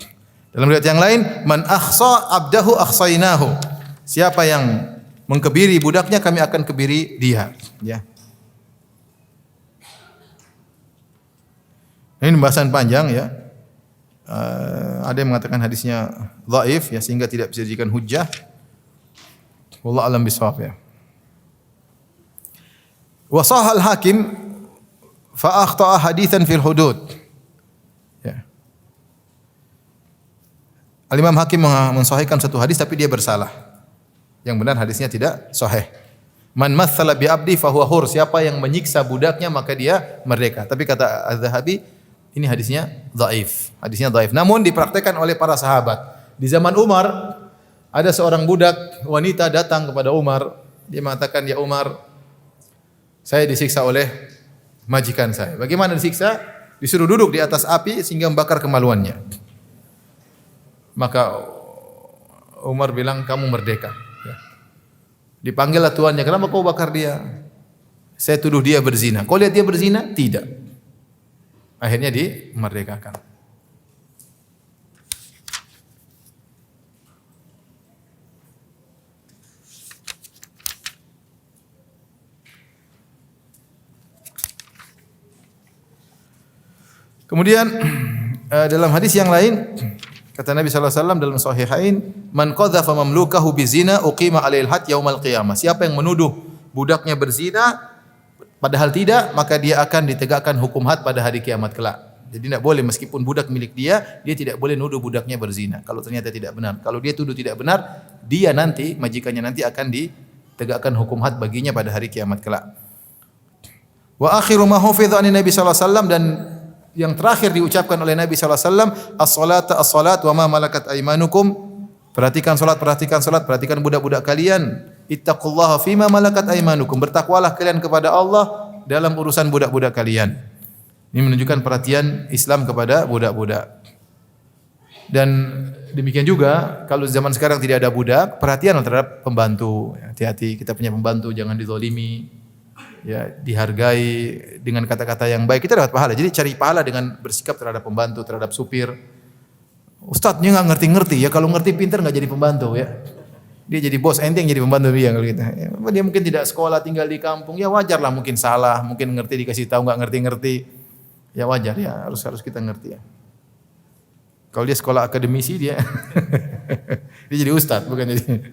Speaker 3: Dalam riwayat yang lain, man akhsa abdahu akhsainahu. Siapa yang mengkebiri budaknya kami akan kebiri dia, ya. Ini pembahasan panjang ya. Ada yang mengatakan hadisnya dhaif ya sehingga tidak bisa dijadikan hujjah. Wallahu alam bisawab ya. Wa sahal hakim fa akhta'a haditsan fil hudud. Ya. Al-Imam Hakim mensahihkan satu hadis tapi dia bersalah. Yang benar hadisnya tidak sahih. Man matsala bi abdi fa huwa hur. Siapa yang menyiksa budaknya maka dia merdeka. Tapi kata Az-Zahabi ini hadisnya dhaif. Hadisnya dhaif. Namun dipraktekkan oleh para sahabat. Di zaman Umar ada seorang budak wanita datang kepada Umar. Dia mengatakan, "Ya Umar, saya disiksa oleh majikan saya." Bagaimana disiksa? Disuruh duduk di atas api sehingga membakar kemaluannya. Maka Umar bilang, "Kamu merdeka." Ya. Dipanggillah tuannya, "Kenapa kau bakar dia?" "Saya tuduh dia berzina." "Kau lihat dia berzina?" "Tidak." Akhirnya dimerdekakan. Kemudian dalam hadis yang lain kata Nabi sallallahu alaihi wasallam dalam sahihain, "Man qadhafa mamlukahu bizina uqima alaihil had yaumal qiyamah." Siapa yang menuduh budaknya berzina padahal tidak, maka dia akan ditegakkan hukum had pada hari kiamat kelak. Jadi tidak boleh meskipun budak milik dia tidak boleh nuduh budaknya berzina kalau ternyata tidak benar. Kalau dia tuduh tidak benar, dia nanti majikannya nanti akan ditegakkan hukum had baginya pada hari kiamat kelak. Wa akhiru ma hufidha an Nabi sallallahu alaihi wasallam, dan yang terakhir diucapkan oleh Nabi sallallahu alaihi wasallam, as-salat wa ma malakat aymanukum. Perhatikan salat, perhatikan budak-budak kalian. Ittaqullaha fima malakat aymanukum. Bertakwalah kalian kepada Allah dalam urusan budak-budak kalian. Ini menunjukkan perhatian Islam kepada budak-budak. Dan demikian juga kalau zaman sekarang tidak ada budak, perhatian terhadap pembantu. Hati-hati, kita punya pembantu jangan dizalimi. Ya, dihargai dengan kata-kata yang baik, kita dapat pahala. Jadi cari pahala dengan bersikap terhadap pembantu, terhadap supir. Ustadznya nggak ngerti-ngerti ya, kalau ngerti pintar nggak jadi pembantu ya. Dia jadi bos, ente yang jadi pembantu dia kalau gitu. Ya, dia mungkin tidak sekolah, tinggal di kampung, ya wajar lah mungkin salah, mungkin ngerti dikasih tahu nggak ngerti-ngerti. Ya wajar ya, harus kita ngerti ya. Kalau dia sekolah akademisi dia dia jadi ustadz bukan jadi.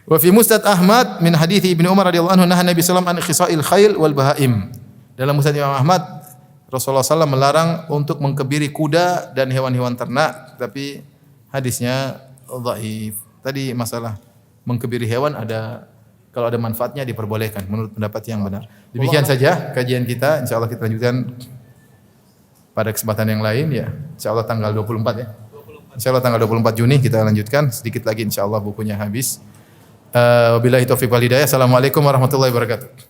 Speaker 3: Wa fi Musnad Ahmad min hadits Ibnu Umar radhiyallahu anhu nahan Nabi sallallahu alaihi wasallam an khisa'il khail wal bahaim. Dalam Musnad Imam Ahmad Rasulullah SAW melarang untuk mengkebiri kuda dan hewan-hewan ternak, tapi hadisnya dhaif. Tadi masalah mengkebiri hewan ada kalau ada manfaatnya diperbolehkan menurut pendapat yang benar. Demikian saja kajian kita, insyaallah kita lanjutkan pada kesempatan yang lain ya. Insyaallah tanggal 24 ya. Insyaallah tanggal 24 Juni kita lanjutkan, sedikit lagi insyaallah bukunya habis. Wabillahi taufiq wal hidayah. Assalamualaikum warahmatullahi wabarakatuh.